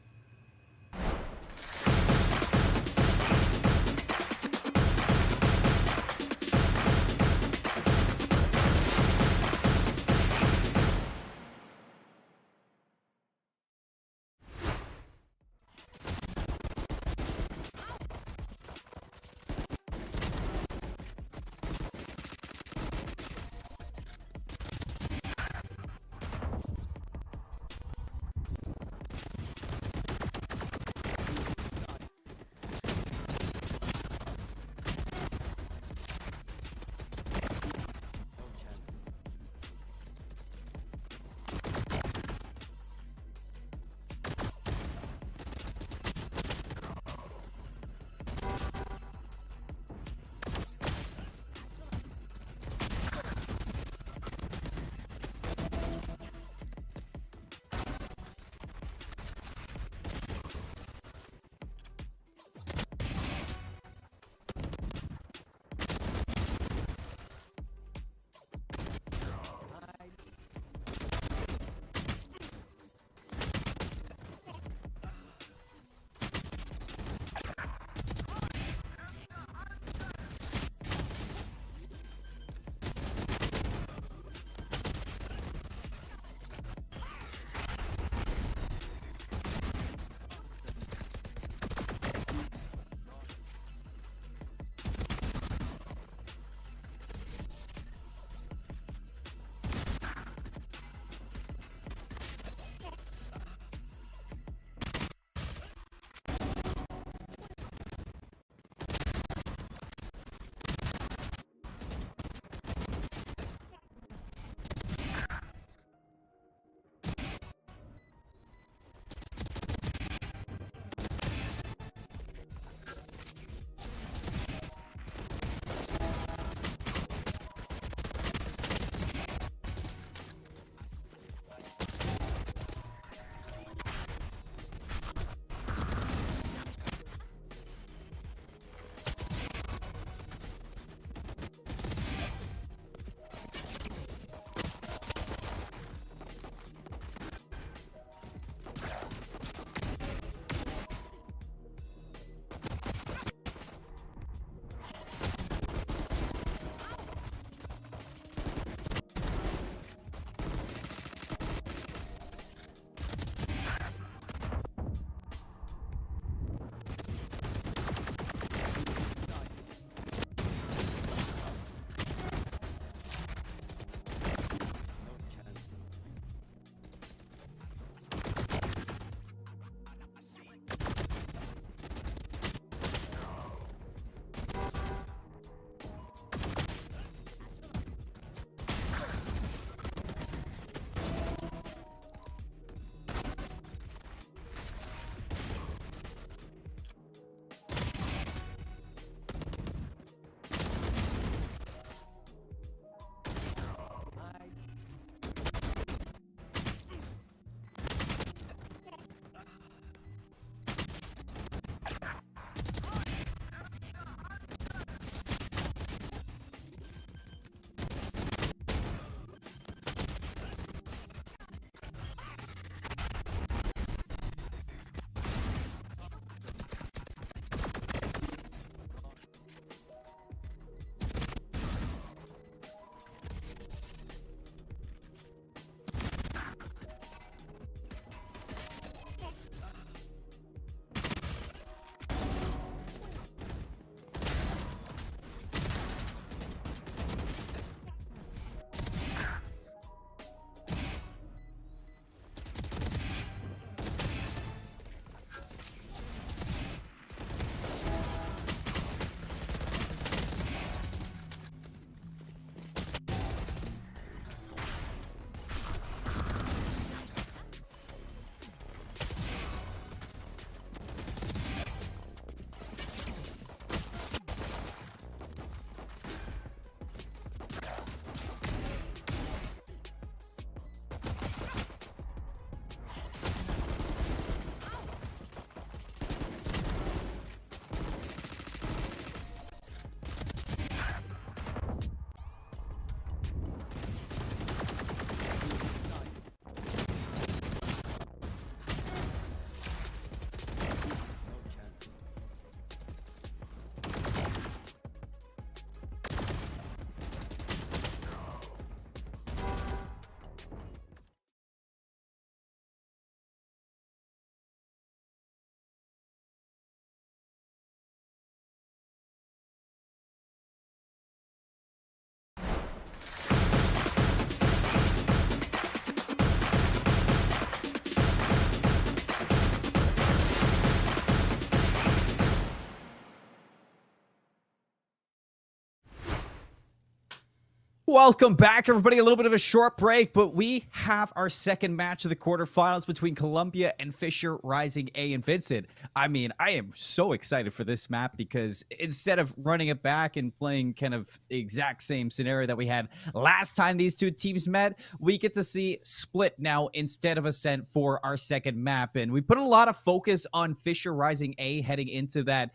Welcome back, everybody. A little bit of a short break, but we have our second match of the quarterfinals between Columbia and Fisher Rising A and Vincent. I mean, I am so excited for this map because instead of running it back and playing kind of the exact same scenario that we had last time these two teams met, we get to see Split now instead of Ascent for our second map. And we put a lot of focus on Fisher Rising A heading into that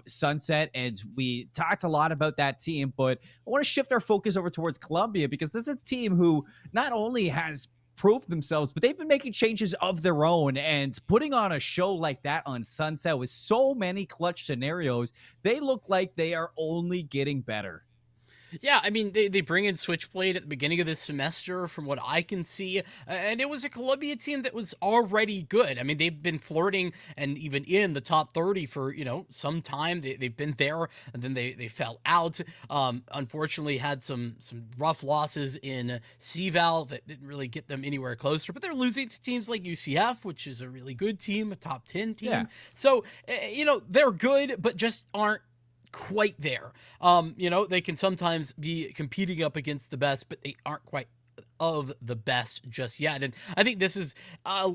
Sunset, and we talked a lot about that team, but I want to shift our focus over towards Columbia because this is a team who not only has proved themselves, but they've been making changes of their own and putting on a show like that on Sunset with so many clutch scenarios. They look like they are only getting better. Yeah, I mean, they bring in Switchblade at the beginning of this semester, from what I can see, and it was a Columbia team that was already good. I mean, they've been flirting and even in the top 30 for, some time. They've been there, and then they fell out. Unfortunately, had some rough losses in CVAL that didn't really get them anywhere closer, but they're losing to teams like UCF, which is a really good team, a top 10 team. Yeah. So, they're good, but just aren't quite there. They can sometimes be competing up against the best, but they aren't quite of the best just yet. And I think this is, a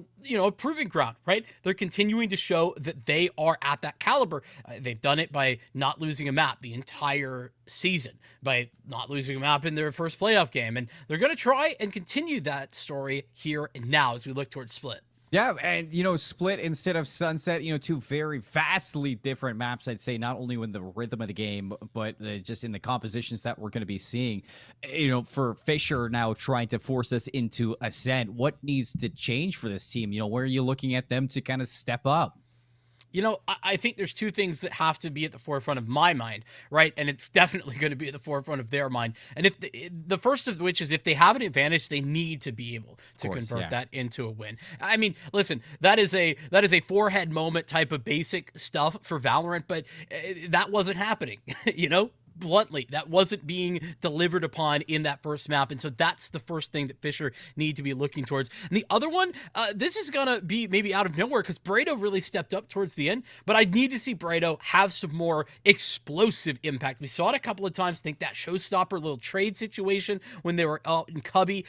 proving ground, right? They're continuing to show that they are at that caliber. They've done it by not losing a map the entire season, by not losing a map in their first playoff game. And they're going to try and continue that story here and now as we look towards Split. Yeah, and, Split instead of Sunset, two very vastly different maps, I'd say, not only in the rhythm of the game, but just in the compositions that we're going to be seeing. For Fisher now trying to force us into Ascent, what needs to change for this team? Where are you looking at them to kind of step up? I think there's two things that have to be at the forefront of my mind, right? And it's definitely going to be at the forefront of their mind. And if the first of which is if they have an advantage, they need to be able to convert that into a win. I mean, listen, that is a forehead moment type of basic stuff for Valorant, but that wasn't happening, bluntly, that wasn't being delivered upon in that first map. And so that's the first thing that Fisher need to be looking towards. And the other one, this is going to be maybe out of nowhere because Brado really stepped up towards the end, but I need to see Brado have some more explosive impact. We saw it a couple of times. I think that showstopper little trade situation when they were out in Cubby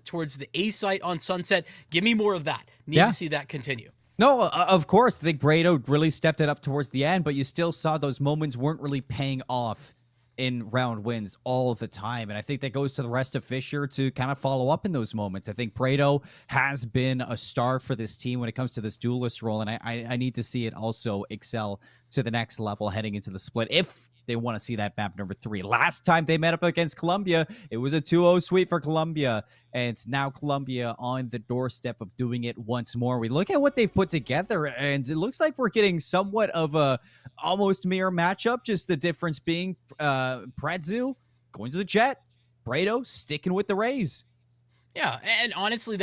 towards the A site on Sunset. Give me more of that. Need to see that continue. No, of course. I think Brado really stepped it up towards the end, but you still saw those moments weren't really paying off in round wins all the time. And I think that goes to the rest of Fisher to kind of follow up in those moments. I think Brado has been a star for this team when it comes to this duelist role, and I need to see it also excel to the next level heading into the Split if they want to see that map number 3. Last time they met up against Columbia, it was a 2-0 sweep for Columbia, and it's now Columbia on the doorstep of doing it once more. We look at what they've put together, and it looks like we're getting somewhat of a almost mirror matchup, just the difference being Predzu going to the Jet, Brado sticking with the Rays. Yeah, and honestly,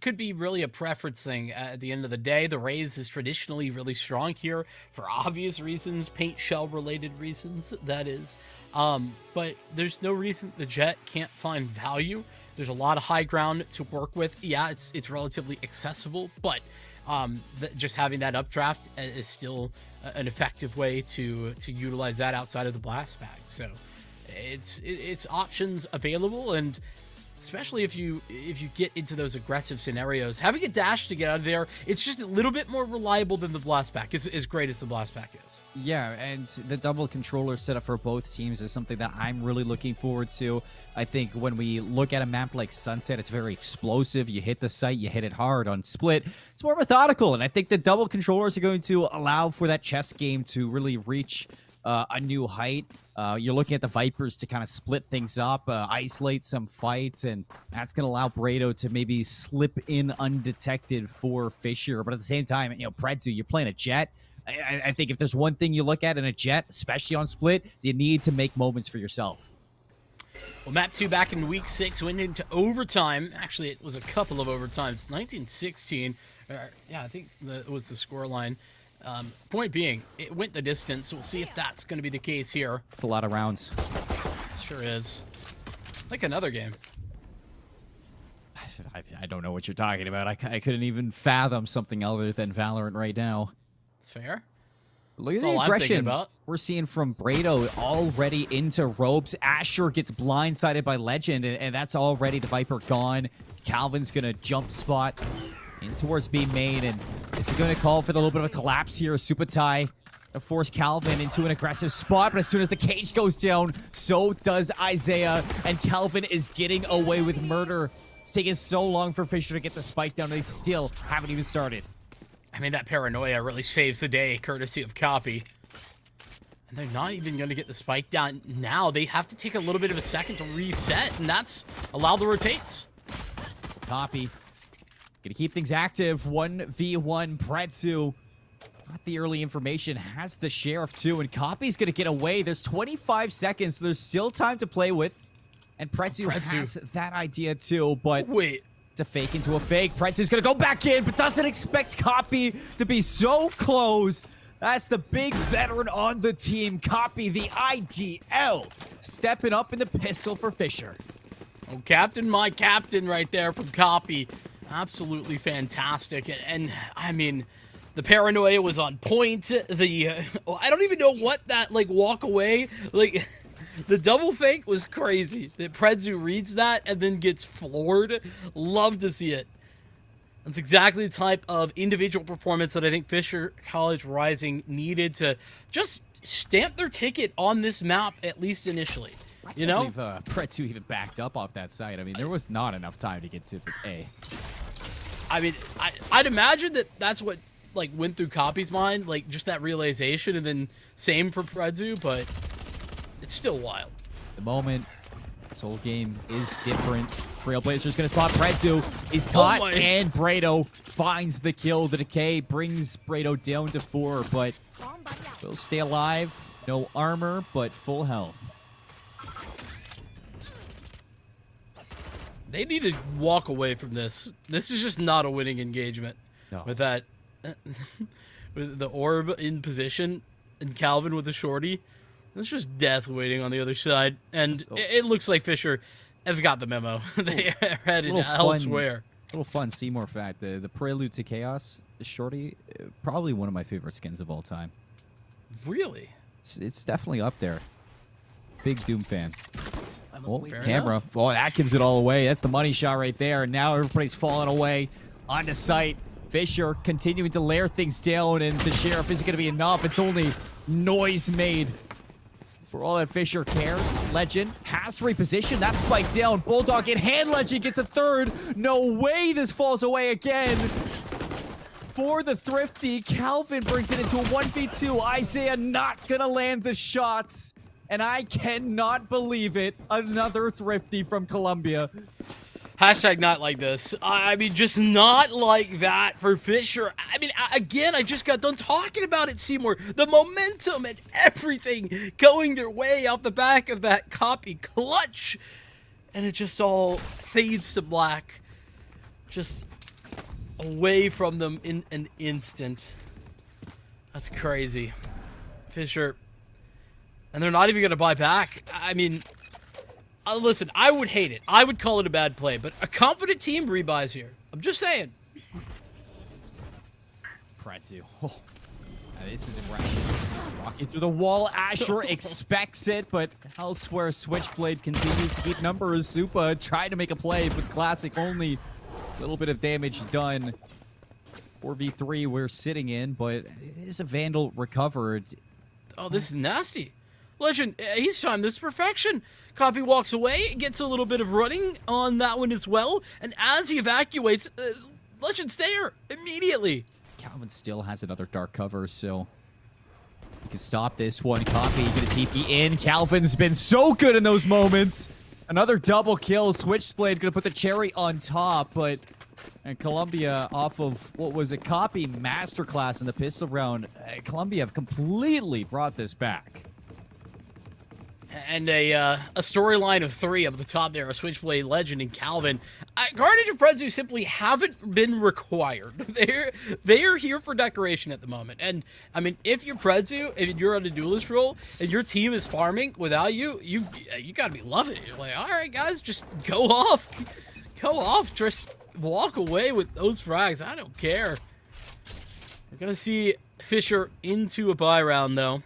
could be really a preference thing at the end of the day. The Rays is traditionally really strong here for obvious reasons, paint shell related reasons, that is. But there's no reason the Jet can't find value. There's a lot of high ground to work with. Yeah, it's relatively accessible, but just having that updraft is still an effective way to utilize that outside of the blast bag. So it's options available, and especially if you get into those aggressive scenarios, having a dash to get out of there, it's just a little bit more reliable than the blast pack. It's as great as the blast pack is. Yeah, and the double controller setup for both teams is something that I'm really looking forward to. I think when we look at a map like Sunset, it's very explosive. You hit the site, you hit it hard. On Split, it's more methodical, and I think the double controllers are going to allow for that chess game to really reach a new height. You're looking at the Vipers to kind of split things up, isolate some fights, and that's going to allow Brado to maybe slip in undetected for Fisher. But at the same time, Predzu, you're playing a Jet. I think if there's one thing you look at in a Jet, especially on Split, you need to make moments for yourself. Well, map 2 back in week 6 went into overtime. Actually, it was a couple of overtimes. 19-16. Yeah, I think it was the scoreline. Point being, it went the distance. We'll see if that's going to be the case here. It's a lot of rounds. Sure is. Like another game. I don't know what you're talking about. I couldn't even fathom something other than Valorant right now. Fair. Look at That's the all I'm thinking aggression about. we're seeing from Brado already into ropes. Asher gets blindsided by Legend, and that's already the Viper gone. Calvin's going to jump spot in towards B main, and is he going to call for the little bit of a collapse here? Supatai to force Calvin into an aggressive spot, but as soon as the cage goes down, so does Isaiah, and Calvin is getting away with murder. It's taken so long for Fisher to get the spike down, and they still haven't even started. I mean, that paranoia really saves the day, courtesy of Copy. And they're not even going to get the spike down now. They have to take a little bit of a second to reset, and that's allow the rotates. Copy. Gonna keep things active. 1v1 Pretzu. Got the early information. Has the Sheriff too, and Copy's gonna get away. There's 25 seconds. So there's still time to play with. And Pretzu has that idea too, but... Wait. It's a fake into a fake. Pretzu's gonna go back in, but doesn't expect Copy to be so close. That's the big veteran on the team. Copy, the IGL, stepping up in the pistol for Fisher. Oh, Captain, my captain right there from Copy. Absolutely fantastic. And I mean, the paranoia was on point. I don't even know what that, like, walk away, like... The double fake was crazy. That Pretzu reads that and then gets floored. Love to see it. That's exactly the type of individual performance that I think Fisher College Rising needed to just stamp their ticket on this map, at least initially. You know? Pretzu even backed up off that side. I mean, there was not enough time to get to the A. I mean, I'd imagine that that's what, like, went through Copy's mind, like, just that realization, and then same for Pretzu, but... It's still wild. The moment, this whole game is different. Trailblazer's gonna spot Pretzu. He's caught, and Brado finds the kill. The decay brings Brado down to 4, but will stay alive. No armor, but full health. They need to walk away from this. This is just not a winning engagement. No. With that, with the orb in position, and Calvin with the shorty. It's just death waiting on the other side. And it looks like Fisher have got the memo. They are headed elsewhere. Little fun Seymour fact. The Prelude to Chaos, the shorty, probably one of my favorite skins of all time. Really? It's definitely up there. Big Doom fan. Oh, camera. Enough. Oh, that gives it all away. That's the money shot right there. And now everybody's falling away onto site. Fisher continuing to layer things down, and the Sheriff isn't going to be enough. It's only noise made. For all that Fisher cares, Legend has repositioned. That spike down. Bulldog in hand. Legend gets a third. No way this falls away again. For the Thrifty, Calvin brings it into a 1v2. Isaiah not gonna land the shots. And I cannot believe it. Another Thrifty from Colombia. Hashtag not like this. I mean, just not like that for Fisher. I mean, again, I just got done talking about it, Seymour. The momentum and everything going their way out the back of that Copy clutch. And it just all fades to black. Just away from them in an instant. That's crazy. Fisher. And they're not even going to buy back. I mean... listen, I would hate it. I would call it a bad play, but a confident team rebuys here. I'm just saying. Pretzu. Oh, this isn't right. Walking through the wall. Asher expects it, but elsewhere, Switchblade continues to keep numbers. Supa tried to make a play, but Classic only a little bit of damage done. 4v3 we're sitting in, but it is a Vandal recovered. Oh, this is nasty. Legend, he's timed this to perfection. Copy walks away, gets a little bit of running on that one as well, and as he evacuates, Legend's there immediately. Calvin still has another dark cover, so he can stop this one. Copy gonna TP in. Calvin's been so good in those moments. Another double kill. Switchblade gonna put the cherry on top, but and Colombia off of what was a Copy masterclass in the pistol round. Colombia have completely brought this back. And a storyline of 3 up the top there, a Switchblade, Legend, and Calvin. Carnage and Pretzu simply haven't been required. They're here for decoration at the moment. And, I mean, if you're Pretzu, and you're on a duelist role, and your team is farming without you, you gotta be loving it. You're like, all right, guys, just go off. Go off. Just walk away with those frags. I don't care. We're gonna see Fisher into a bye round, though.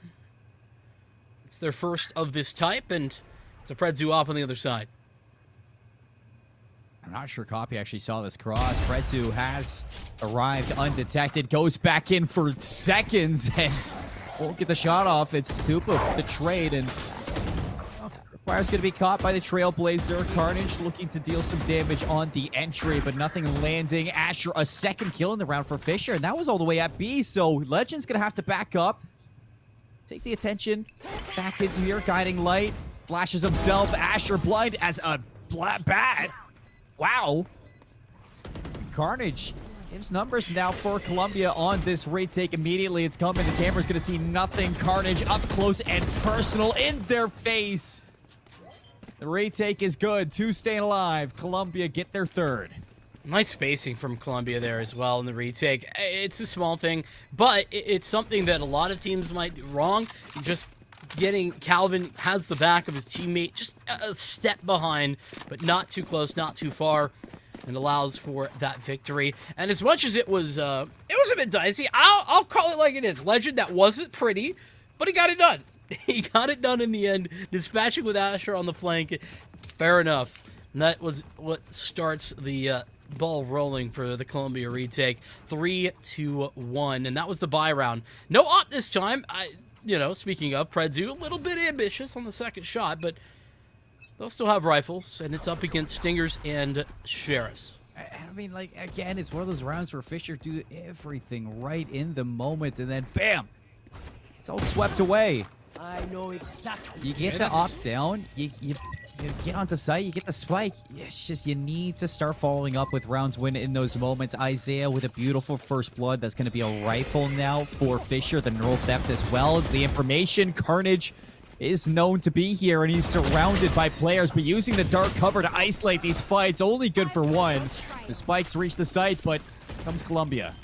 It's their first of this type, and it's a Predzu op on the other side. I'm not sure Copy actually saw this cross. Predzu has arrived undetected, goes back in for seconds, and won't get the shot off. It's Super the trade, and Require's going to be caught by the Trailblazer. Carnage looking to deal some damage on the entry, but nothing landing. Asher, a second kill in the round for Fisher, and that was all the way at B, so Legend's going to have to back up. Take the attention back into here. Guiding Light flashes himself. Asher blind as a bat. Wow. Carnage gives numbers now for Columbia on this retake. Immediately it's coming. The camera's going to see nothing. Carnage up close and personal in their face. The retake is good. 2 staying alive. Columbia get their third. Nice spacing from Columbia there as well in the retake. It's a small thing, but it's something that a lot of teams might do wrong. Just getting Calvin has the back of his teammate just a step behind, but not too close, not too far, and allows for that victory. And as much as it was a bit dicey, I'll call it like it is. Legend, that wasn't pretty, but he got it done. He got it done in the end, dispatching with Asher on the flank. Fair enough. And that was what starts the ball rolling for the Columbia retake. 3-1, and that was the bye round. No op this time. Speaking of Predzu, a little bit ambitious on the second shot, but they'll still have rifles, and it's up against Stingers and Sheriffs. I mean, like, again, it's one of those rounds where Fisher do everything right in the moment, and then bam! It's all swept away. I know exactly. You get the op down, you get onto site, you get the spike. It's just you need to start following up with rounds win in those moments. Isaiah with a beautiful first blood. That's going to be a rifle now for Fisher. The neural theft as well. It's the information. Carnage is known to be here, and he's surrounded by players, but using the dark cover to isolate these fights, only good for one. The spikes reach the site, but comes Columbia.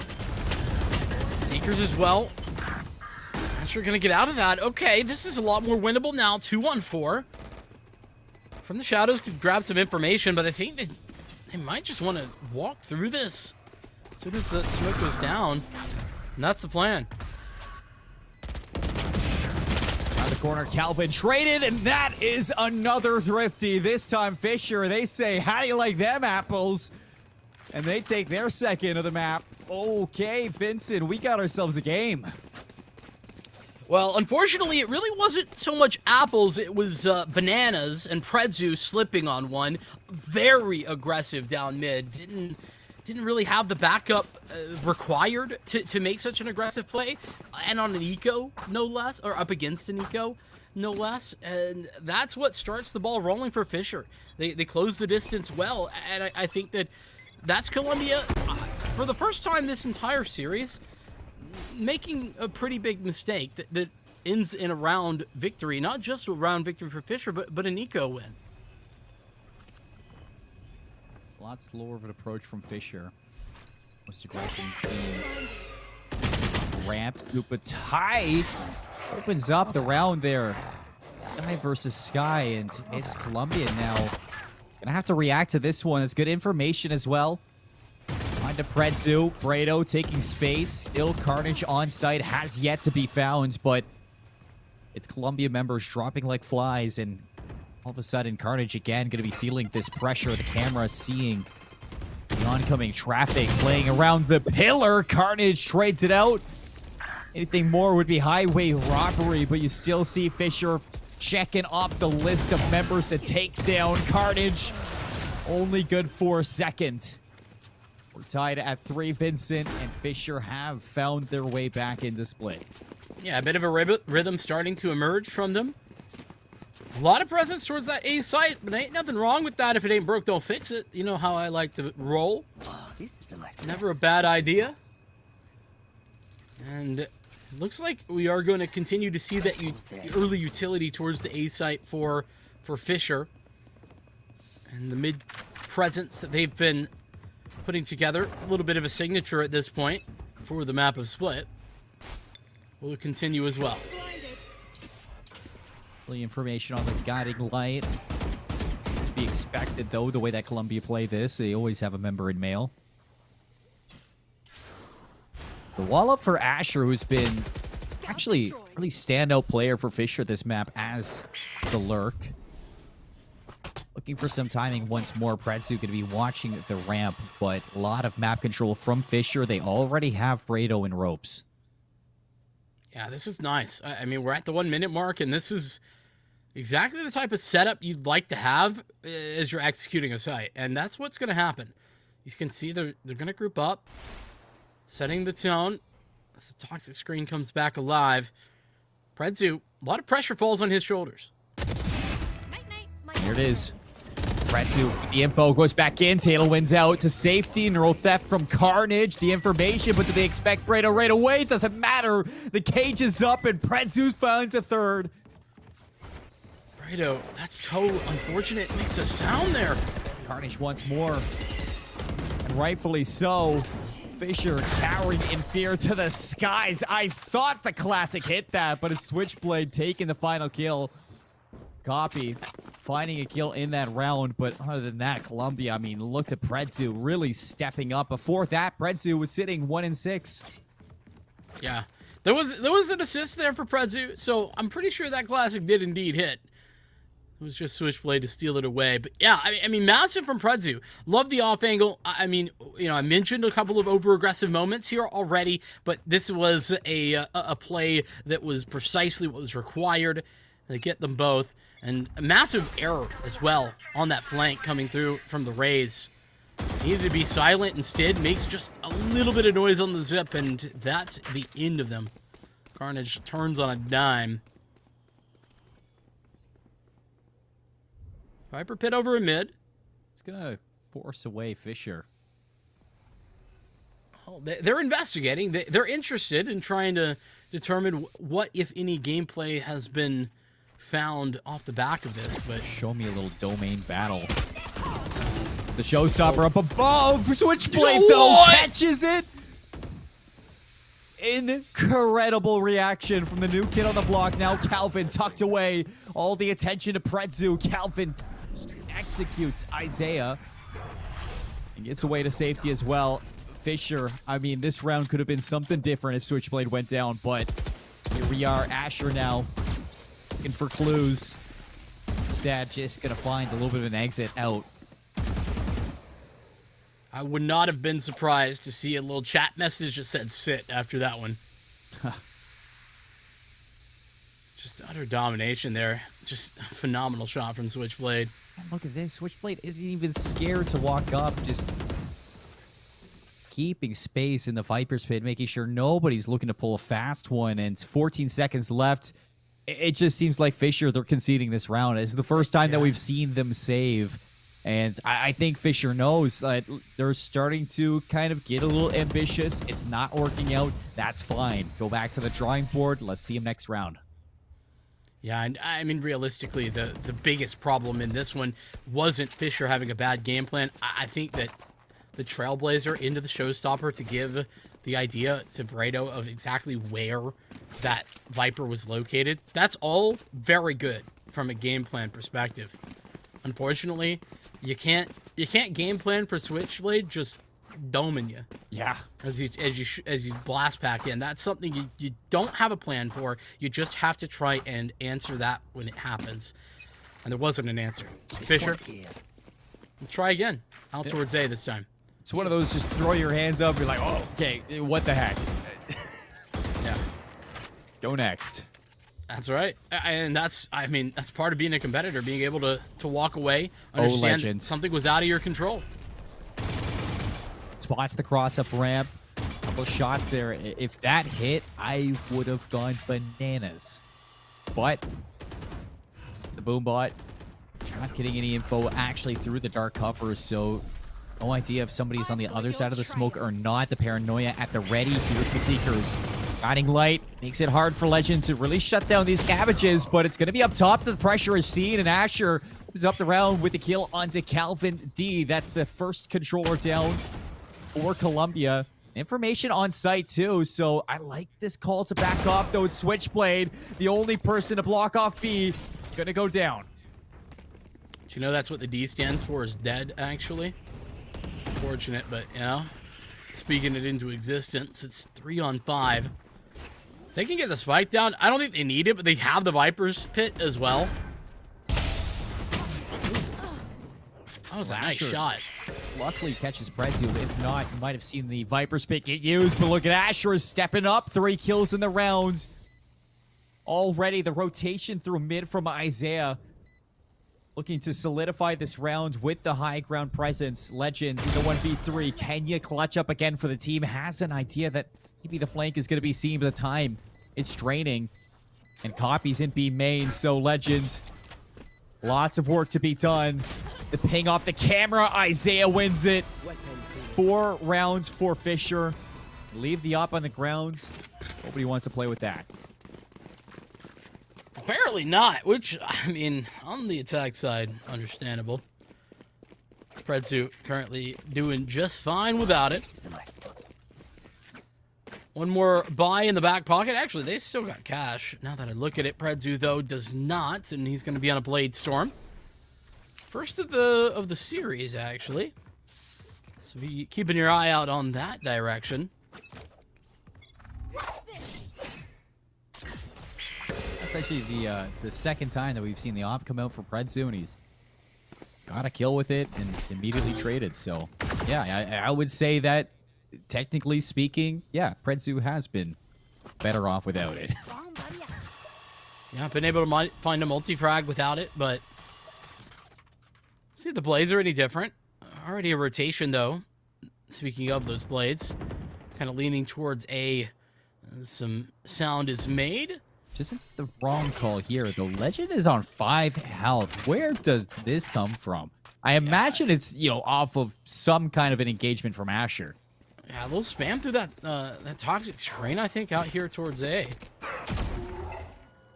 Seekers as well. Asher gonna get out of that. Okay, this is a lot more winnable now. 2-on-4. From the shadows could grab some information, but I think that they might just want to walk through this as soon as the smoke goes down. And that's the plan. Around the corner, Calvin traded, and that is another thrifty. This time, Fisher, they say, how do you like them apples? And they take their second of the map. Okay, Vincent, we got ourselves a game. Well, unfortunately, it really wasn't so much apples. It was bananas and Predzu slipping on one. Very aggressive down mid. Didn't really have the backup required to make such an aggressive play. And on an eco, no less. Or up against an eco, no less. And that's what starts the ball rolling for Fisher. They close the distance well. And I think that's Columbia, for the first time this entire series, making a pretty big mistake that ends in a round victory. Not just a round victory for Fisher, but an eco win. A lot slower of an approach from Fisher. Most aggression ramp. Upatai opens up the round there. Sky versus Sky, and it's Columbia now. Gonna have to react to this one. It's good information as well. On to Predzu. Brado taking space. Still Carnage on site. Has yet to be found, but it's Columbia members dropping like flies, and all of a sudden Carnage again going to be feeling this pressure. The camera seeing the oncoming traffic playing around the pillar. Carnage trades it out. Anything more would be highway robbery, but you still see Fisher checking off the list of members to take down Carnage. Only good for a second. We're tied at 3. Vincent and Fisher have found their way back into split. Yeah, a bit of a rhythm starting to emerge from them. A lot of presence towards that A site, but ain't nothing wrong with that. If it ain't broke, don't fix it. You know how I like to roll. Oh, this is a nice Never a bad idea. And it looks like we are going to continue to see that early utility towards the A site for Fisher. And the mid presence that they've been putting together. A little bit of a signature at this point for the map of Split. Will continue as well. The information on the guiding light. Should be expected, though, the way that Columbia play this. They always have a member in mail. The wall up for Asher, who's been actually a really standout player for Fisher this map as the lurk. Looking for some timing once more. Predzu going to be watching the ramp, but a lot of map control from Fisher. They already have Brado in ropes. Yeah, this is nice. I mean, we're at the 1 minute mark, and this is exactly the type of setup you'd like to have as you're executing a site. And that's what's going to happen. You can see they're going to group up, setting the tone. As the toxic screen comes back alive, Predzu, a lot of pressure falls on his shoulders. Here it is. Predzu, the info goes back in. Taylor wins out to safety. Neural theft from Carnage. The information, but do they expect Brado right away? It doesn't matter. The cage is up, and Predzu finds a third. Brado, that's so unfortunate. It makes a sound there. Carnage once more. And rightfully so. Fisher cowering in fear to the skies. I thought the classic hit that, but a Switchblade taking the final kill. Copy. Finding a kill in that round, but other than that, Columbia, I mean, look at Predzu really stepping up. Before that, Predzu was sitting 1-6. Yeah. There was an assist there for Predzu, so I'm pretty sure that classic did indeed hit. It was just Switchblade to steal it away. But yeah, I mean, massive from Predzu. Love the off angle. I mean, you know, I mentioned a couple of over-aggressive moments here already, but this was a play that was precisely what was required to get them both. And a massive error as well on that flank coming through from the Rays. Needed to be silent, instead makes just a little bit of noise on the zip, and that's the end of them. Carnage turns on a dime. Viper pit over a mid. It's going to force away Fisher. Oh, they're investigating. They're interested in trying to determine what, if any, gameplay has been found off the back of this. But show me a little domain battle. The showstopper up above. Switchblade, though, catches it. Incredible reaction from the new kid on the block. Now Calvin tucked away. All the attention to Predzu. Calvin executes Isaiah and gets away to safety as well. Fisher, I mean, this round could have been something different if Switchblade went down, but here we are. Asher now looking for clues. Instead, just gonna find a little bit of an exit out. I would not have been surprised to see a little chat message that said sit after that one. Just utter domination there. Just a phenomenal shot from Switchblade. And look at this. Switchblade isn't even scared to walk up. Just keeping space in the Viper's pit, making sure nobody's looking to pull a fast one. And 14 seconds left. It just seems like Fisher, they're conceding this round. It's the first time that we've seen them save. And I think Fisher knows that they're starting to kind of get a little ambitious. It's not working out. That's fine. Go back to the drawing board. Let's see him next round. Yeah, and I mean, realistically, the biggest problem in this one wasn't Fisher having a bad game plan. I think that the Trailblazer into the showstopper to give the idea to Brado of exactly where that Viper was located, that's all very good from a game plan perspective. Unfortunately, you can't game plan for Switchblade just doming you. Yeah. As you blast back in. That's something you don't have a plan for. You just have to try and answer that when it happens. And there wasn't an answer. Fisher, try again. Out towards A this time. It's one of those just throw your hands up. You're like, oh, okay, what the heck? Yeah. Go next. That's right. And that's part of being a competitor, being able to walk away, understand something was out of your control. Spots the cross up ramp. Couple shots there. If that hit, I would have gone bananas. But the Boombot not getting any info actually through the dark cover, so no idea if somebody's on the other side of the smoke or not. The paranoia at the ready. Here's the Seekers. Guiding light makes it hard for Legend to really shut down these cabbages, but it's going to be up top. The pressure is seen, and Asher opens up the round with the kill onto Calvin D. That's the first controller down for Columbia. Information on site too, so I like this call to back off, though. It's Switchblade, the only person to block off B, gonna go down. Do you know that's what the D stands for, is dead, actually? Unfortunate, but, you know, speaking it into existence. It's 3-on-5. They can get the spike down. I don't think they need it, but they have the Viper's Pit as well. That was a nice shot. Luckily catches Prezu. If not, you might have seen the Viper's Pit get used. But look at Asher stepping up. 3 kills in the round. Already the rotation through mid from Isaiah. Looking to solidify this round with the high ground presence. Legends in the 1v3. Kenya clutch up again for the team. Has an idea that maybe the flank is going to be seen by the time it's draining. And copies in B main. So Legends, lots of work to be done. The ping off the camera. Isaiah wins it. 4 rounds for Fisher. Leave the op on the ground. Nobody wants to play with that. Apparently not, which, I mean, on the attack side, understandable. Predzu currently doing just fine without it. One more buy in the back pocket. Actually, they still got cash. Now that I look at it, Predzu, though, does not, and he's going to be on a Blade Storm. First of the series, actually. So be keeping your eye out on that direction. That's actually the second time that we've seen the op come out for Predzu, and he's got a kill with it, and it's immediately traded. So, yeah, I would say that, technically speaking, yeah, Predzu has been better off without it. Yeah, I've been able to find a multi-frag without it, but... See if the blades are any different. Already a rotation, though. Speaking of those blades, kind of leaning towards A. Some sound is made. Just the wrong call here. The Legend is on 5 health. Where does this come from? I imagine it's, you know, off of some kind of an engagement from Asher. Yeah, a little spam through that that toxic terrain, I think, out here towards A.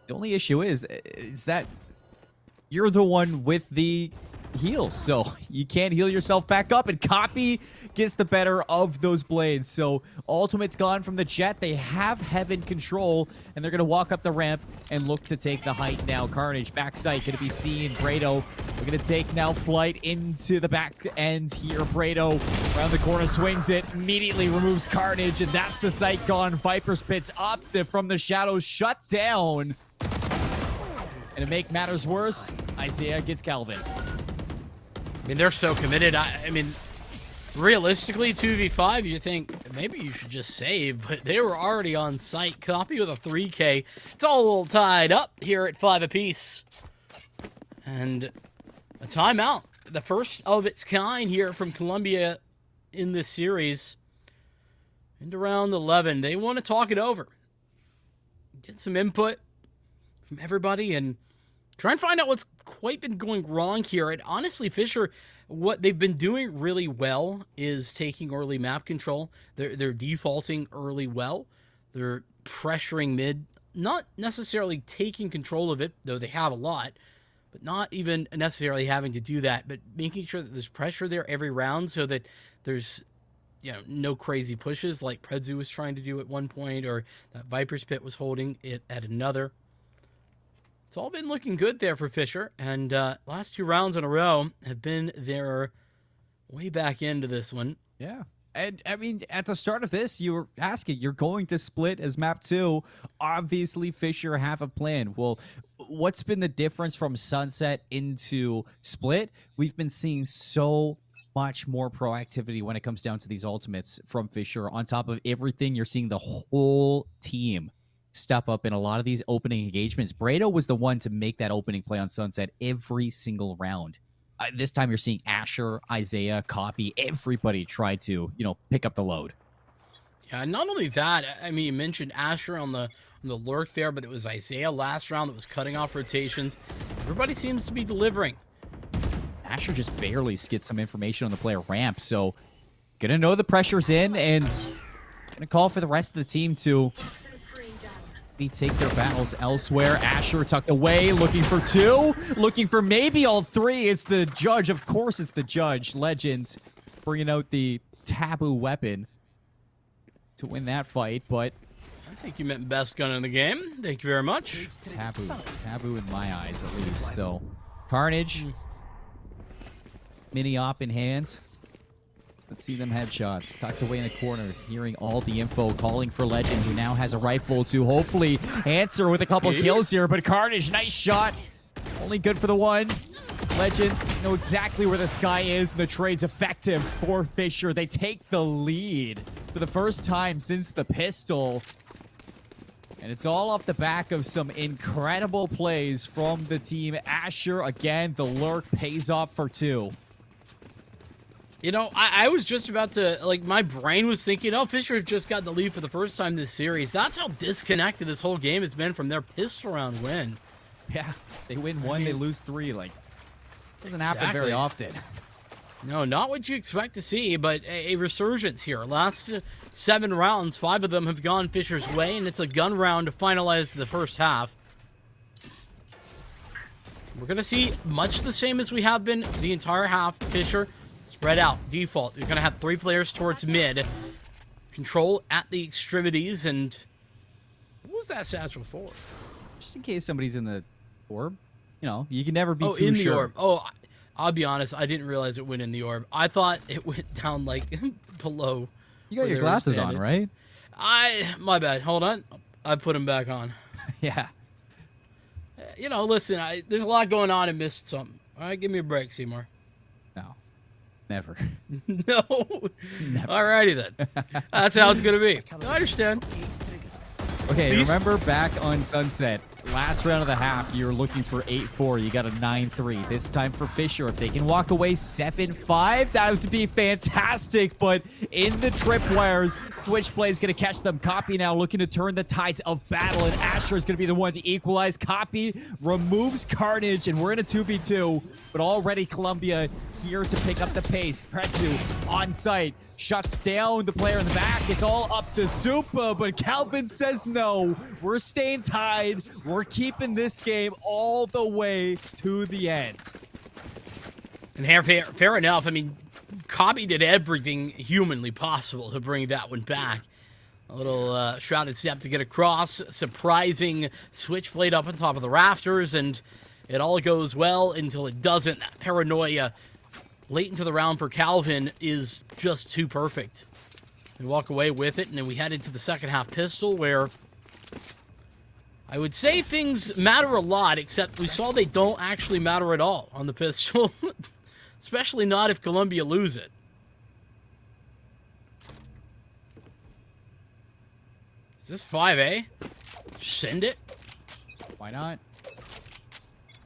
The only issue is that you're the one with the heal, so you can't heal yourself back up, and Copy gets the better of those blades. So ultimate's gone from the Jet. They have Heaven control, and they're gonna walk up the ramp and look to take the height now. Carnage backside gonna be seen. Brado, we're gonna take now flight into the back end here. Brado around the corner, swings it, immediately removes Carnage, and that's the sight gone. Viper's Pit's up from the shadows, shut down. And to make matters worse, Isaiah gets Calvin. I mean, they're so committed. I mean, realistically, 2v5, you think maybe you should just save, but they were already on site. Copy with a 3K. It's all a little tied up here at 5 apiece. And a timeout. The first of its kind here from Colombia in this series. Into round 11. They want to talk it over. Get some input from everybody and try and find out what's quite been going wrong here. And honestly, Fisher, what they've been doing really well is taking early map control. They're defaulting early well. They're pressuring mid, not necessarily taking control of it, though they have a lot, but not even necessarily having to do that, but making sure that there's pressure there every round so that there's, you know, no crazy pushes like Predzu was trying to do at one point, or that Viper's Pit was holding it at another. It's all been looking good there for Fisher, and last 2 rounds in a row have been their way back into this one. Yeah. And, I mean, at the start of this, you were asking, you're going to split as map 2. Obviously, Fisher have a plan. Well, what's been the difference from Sunset into Split? We've been seeing so much more proactivity when it comes down to these ultimates from Fisher. On top of everything, you're seeing the whole team step up in a lot of these opening engagements. Brado was the one to make that opening play on Sunset every single round. This time you're seeing Asher, Isaiah, Copy, everybody try to, you know, pick up the load. Yeah, not only that, I mean, you mentioned Asher on the lurk there, but it was Isaiah last round that was cutting off rotations. Everybody seems to be delivering. Asher just barely gets some information on the player ramp, so gonna know the pressure's in, and gonna call for the rest of the team to take their battles elsewhere. Asher tucked away, looking for 2, looking for maybe all 3. It's the Judge. Of course it's the Judge. Legends bringing out the taboo weapon to win that fight, but I think you meant best gun in the game. Thank you very much. Taboo in my eyes, at least. So, Carnage, mini op in hands. Let's see them headshots. Tucked away in the corner, hearing all the info, calling for Legend, who now has a rifle to hopefully answer with a couple kills here. But Carnage, nice shot. Only good for the one. Legend know exactly where the sky is, and the trade's effective for Fisher. They take the lead for the first time since the pistol. And it's all off the back of some incredible plays from the team. Asher, again, the lurk pays off for 2. You know, I was just about to, like, my brain was thinking, oh, Fisher have just got the lead for the first time this series. That's how disconnected this whole game has been from their pistol round win. Yeah, they win 1, they lose 3. Like, doesn't happen very often. No, not what you expect to see, but a resurgence here. Last 7 rounds, 5 of them have gone Fisher's way, and it's a gun round to finalize the first half. We're going to see much the same as we have been the entire half. Fisher spread out, default. You're going to have 3 players towards mid. Control at the extremities, and what was that satchel for? Just in case somebody's in the orb. You know, you can never be too in the sure. orb. Oh, I'll be honest, I didn't realize it went in the orb. I thought it went down, like, below. You got your glasses on, right? My bad. Hold on. I put them back on. Yeah. You know, listen, there's a lot going on and missed something. All right, give me a break, Seymour. No. Never. No. Never. Alrighty then. That's how it's going to be. I understand. Okay, remember back on Sunset, last round of the half, you were looking for 8-4. You got a 9-3. This time for Fisher, if they can walk away 7-5, that would be fantastic. But in the tripwires, Switchblade is going to catch them. Copy now looking to turn the tides of battle, and Asher is going to be the one to equalize. Copy removes Carnage, and we're in a 2v2. But already Columbia here to pick up the pace. Pretu on site. Shuts down the player in the back. It's all up to Supa, but Calvin says no. We're staying tied. We're keeping this game all the way to the end. And fair enough. I mean, Cobby did everything humanly possible to bring that one back. A little shrouded step to get across. Surprising Switchblade up on top of the rafters, and it all goes well until it doesn't. That paranoia late into the round for Calvin is just too perfect. We walk away with it, and then we head into the second half pistol, where I would say things matter a lot, except we saw they don't actually matter at all on the pistol. Especially not if Columbia lose it. Is this 5A? Send it? Why not?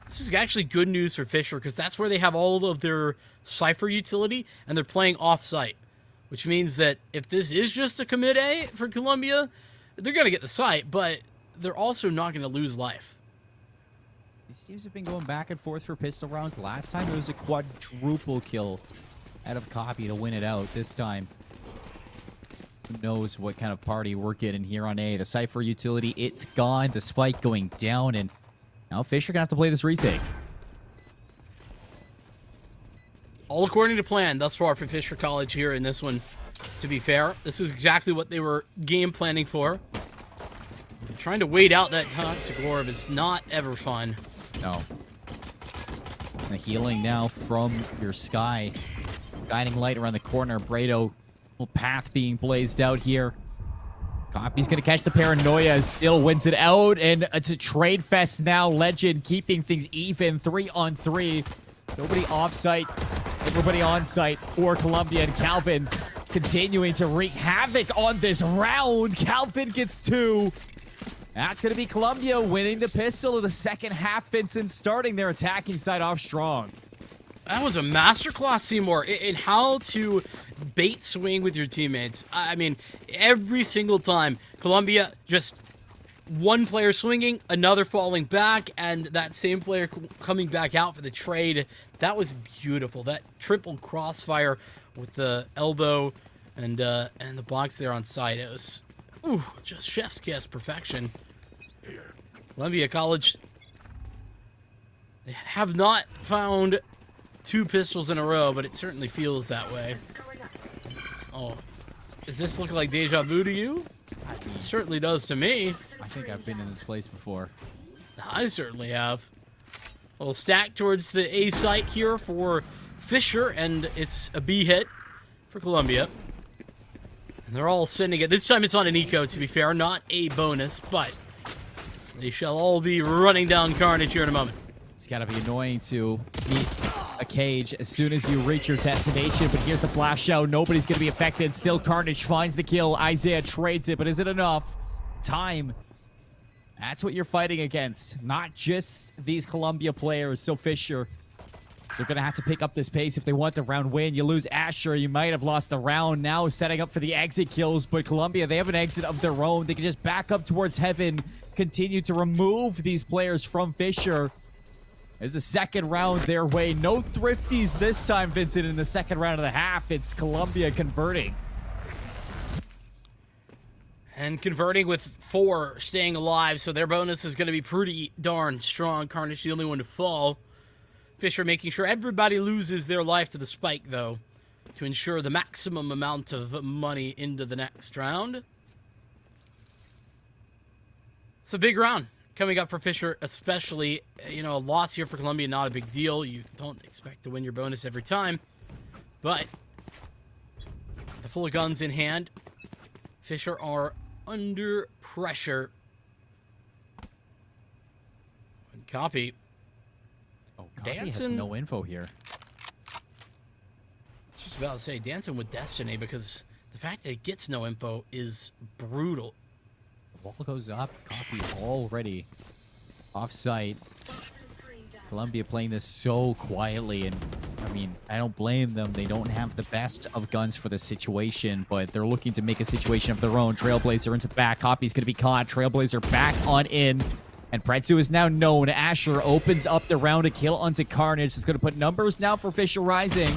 This is actually good news for Fisher, because that's where they have all of their Cypher utility, and they're playing off-site, which means that if this is just a commit A for Columbia, they're going to get the site, but they're also not going to lose life. These teams have been going back and forth for pistol rounds. Last time it was a quadruple kill out of Copy to win it out. This time, who knows what kind of party we're getting here on A. The Cypher utility, it's gone. The spike going down, and now Fisher going to have to play this retake. All according to plan thus far for Fisher College here in this one. To be fair, this is exactly what they were game planning for. Trying to wait out that toxic orb is not ever fun. No. The healing now from your Sky. Guiding light around the corner. Brado, little path being blazed out here. Copy's going to catch the paranoia, still wins it out, and it's a trade fest now. Legend keeping things even, 3-on-3. Nobody off-site, everybody on-site for Columbia, and Calvin continuing to wreak havoc on this round. Calvin gets 2. That's going to be Columbia winning the pistol of the second half. Vincent starting their attacking side off strong. That was a masterclass, Seymour, in how to bait swing with your teammates. I mean, every single time, Columbia just one player swinging, another falling back, and that same player coming back out for the trade. That was beautiful. That triple crossfire with the elbow and the box there on site. It was just chef's kiss perfection. Columbia College, they have not found 2 pistols in a row, but it certainly feels that way. Oh, does this look like deja vu to you? It certainly does to me. I think I've been in this place before. I certainly have. A little stack towards the A site here for Fisher, and it's a B hit for Colombia. And they're all sending it. This time it's on an eco, to be fair, not a bonus, but they shall all be running down Carnage here in a moment. It's got to be annoying to meet a cage as soon as you reach your destination, but here's the flash out. Nobody's going to be affected. Still, Carnage finds the kill. Isaiah trades it, but is it enough? Time. That's what you're fighting against. Not just these Colombia players. So Fisher, they're going to have to pick up this pace if they want the round win. You lose Asher, you might have lost the round. Now setting up for the exit kills, but Colombia, they have an exit of their own. They can just back up towards heaven, continue to remove these players from Fisher. It's a second round their way. No thrifties this time, Vincent, in the second round of the half. It's Colombia converting. And converting with 4 staying alive, so their bonus is going to be pretty darn strong. Carnage the only one to fall. Fisher making sure everybody loses their life to the spike, though, to ensure the maximum amount of money into the next round. It's a big round coming up for Fisher, especially. You know, a loss here for Colombia, not a big deal. You don't expect to win your bonus every time. But the full guns in hand, Fisher are under pressure. And Copy. Oh, Copy has Dancing. no info here. Just about to say, dancing with destiny, because the fact that it gets no info is brutal. The wall goes up. Copy already off-site. Colombia playing this so quietly, and I mean, I don't blame them. They don't have the best of guns for the situation, but they're looking to make a situation of their own. Trailblazer into the back. Copy's going to be caught. Trailblazer back on in. And Pretzu is now known. Asher opens up the round to kill onto Carnage. It's going to put numbers now for Fisher Rising.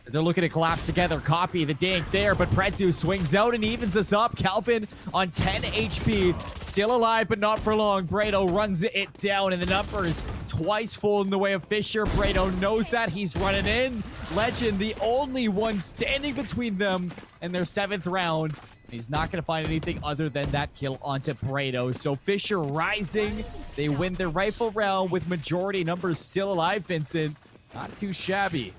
They're looking to collapse together. Copy the dink there, but Pretzu swings out and evens us up. Calvin on 10 HP. Still alive, but not for long. Brado runs it down, and the numbers twice full in the way of Fisher. Brado knows that. He's running in. Legend, the only one standing between them and their 7th round. He's not going to find anything other than that kill onto Brado. So Fisher Rising, they win their rifle round with majority numbers still alive, Vincent. Not too shabby.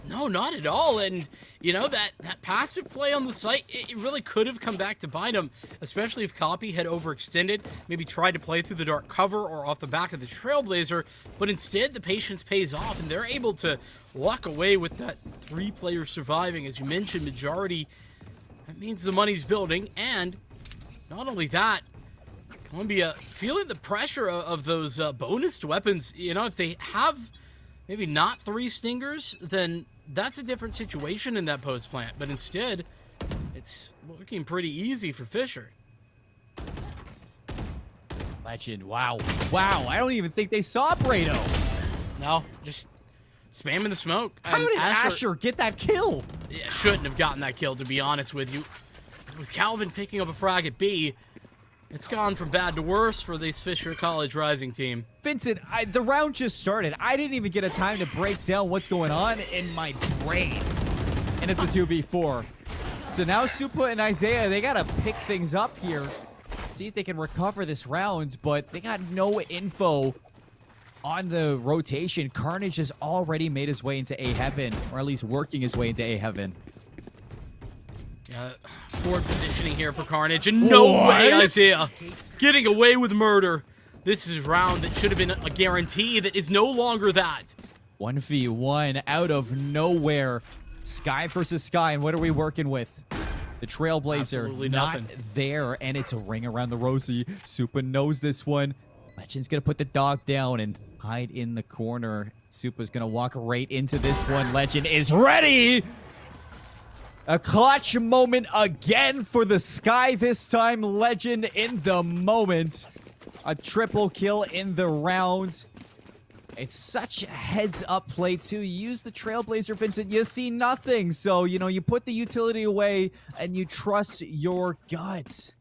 No, not at all. And, you know, that passive play on the site, it really could have come back to bite him, especially if Copy had overextended, maybe tried to play through the dark cover or off the back of the Trailblazer, but instead the patience pays off, and they're able to walk away with that 3 players surviving. As you mentioned, majority, that means the money's building, and not only that, Colombia feeling the pressure of those bonus weapons. You know, if they have maybe not 3 stingers, then that's a different situation in that post plant. But instead, it's looking pretty easy for Fisher. Legend, wow. Wow, I don't even think they saw Brado. No, just spamming the smoke. How And did Asher get that kill? Yeah, shouldn't have gotten that kill, to be honest with you. With Calvin picking up a frag at B, it's gone from bad to worse for this Fisher College Rising team. Vincent, the round just started. I didn't even get a time to break down what's going on in my brain. And it's a 2v4. So now Supa and Isaiah, they got to pick things up here. See if they can recover this round, but they got no info on the rotation. Carnage has already made his way into A-Heaven, or at least working his way into A-Heaven. Forward positioning here for Carnage, and no way Isaiah getting away with murder. This is a round that should have been a guarantee that is no longer that. 1v1 out of nowhere. Sky versus Sky, and what are we working with? The Trailblazer, Absolutely not nothing. there, and it's a ring around the rosy. Supa knows this one. Legend's gonna put the dog down and hide in the corner. Supa's gonna walk right into this one. Legend is ready! A clutch moment again for the Sky this time. Legend in the moment. A triple kill in the round. It's such a heads-up play, too. You use the Trailblazer, Vincent. You see nothing. So, you know, you put the utility away and you trust your gut.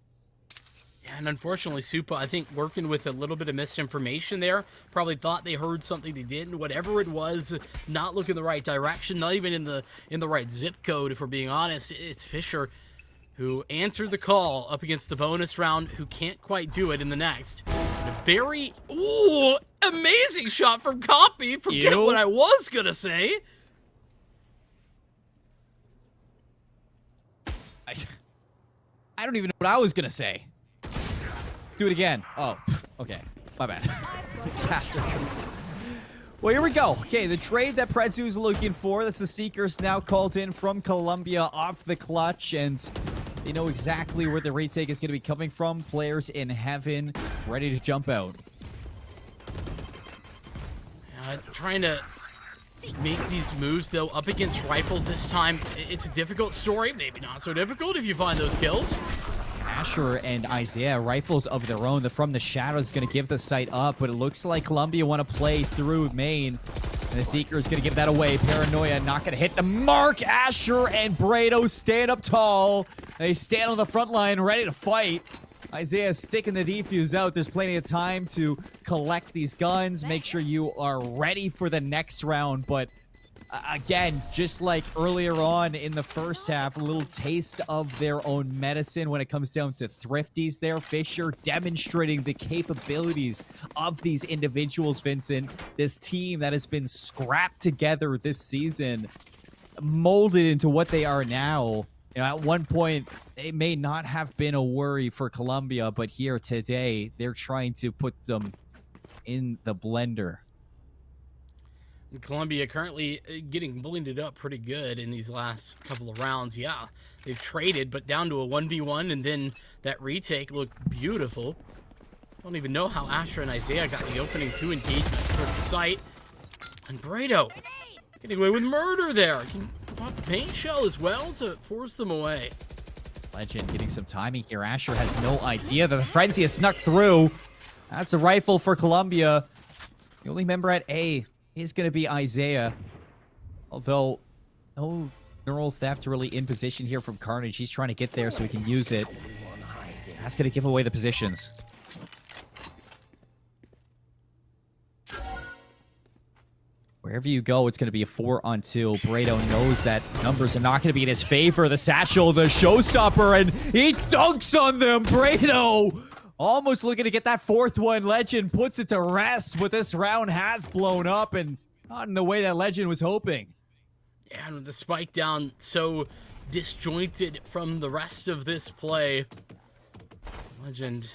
Yeah, and unfortunately, Supa, I think, working with a little bit of misinformation there, probably thought they heard something they didn't. Whatever it was, not looking the right direction, not even in the right zip code, if we're being honest. It's Fisher who answered the call up against the bonus round, who can't quite do it in the next. And a very, amazing shot from Copy. Forget what I was going to say. I don't even know what I was going to say. Do it again. Oh, okay. My bad. Well, here we go. Okay, the trade that Predzu's looking for. That's the Seekers now called in from Colombia off the clutch. And they know exactly where the retake is going to be coming from. Players in heaven ready to jump out. Trying to make these moves, though, up against rifles this time. It's a difficult story. Maybe not so difficult if you find those kills. Asher and Isaiah, rifles of their own. The From the Shadows is going to give the site up, but it looks like Colombia want to play through main. And the Seeker is going to give that away. Paranoia not going to hit the mark. Asher and Brado stand up tall. They stand on the front line ready to fight. Isaiah sticking the defuse out. There's plenty of time to collect these guns. Make sure you are ready for the next round. But again, just like earlier on in the first half, a little taste of their own medicine when it comes down to thrifties there. Fisher demonstrating the capabilities of these individuals, Vincent. This team that has been scrapped together this season, molded into what they are now. You know, at one point, it may not have been a worry for Colombia, but here today, they're trying to put them in the blender. Colombia currently getting blended up pretty good in these last couple of rounds. Yeah, they've traded, but down to a 1v1, and then that retake looked beautiful. I don't even know how Asher and Isaiah got the opening 2 engagements towards the site. And Brado getting away with murder there. Can pop the paint shell as well to force them away. Legend getting some timing here. Asher has no idea that the frenzy has snuck through. That's a rifle for Colombia. The only member at A is going to be Isaiah. Although, no neural theft really in position here from Carnage. He's trying to get there so he can use it. That's going to give away the positions. Wherever you go, it's going to be a 4-on-2. Brado knows that numbers are not going to be in his favor. The satchel, the showstopper, and he dunks on them. Brado almost looking to get that 4th one. Legend puts it to rest, but this round has blown up and not in the way that Legend was hoping. Yeah, and the spike down so disjointed from the rest of this play. Legend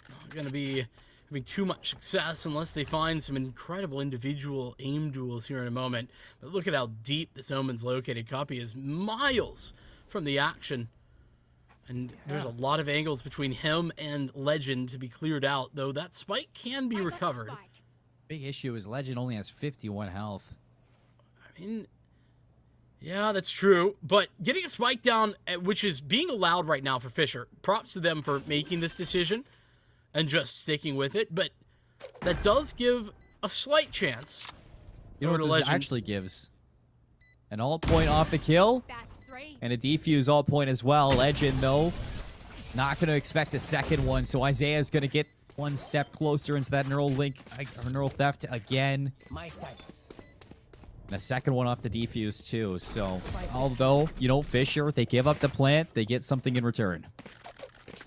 not going to be having too much success unless they find some incredible individual aim duels here in a moment. But look at how deep this Omen's located. Copy is miles from the action. And there's a lot of angles between him and Legend to be cleared out, though that spike can be recovered. Big issue is Legend only has 51 health. I mean, yeah, that's true. But getting a spike down, which is being allowed right now for Fisher, props to them for making this decision and just sticking with it. But that does give a slight chance. You know what this actually gives? An alt point off the kill. And a defuse alt point as well. Legend, though, not going to expect a second one. So Isaiah's going to get one step closer into that neural link, or neural theft again. My thanks. Oh. And a second one off the defuse, too. So, although, you know, Fisher, they give up the plant, they get something in return.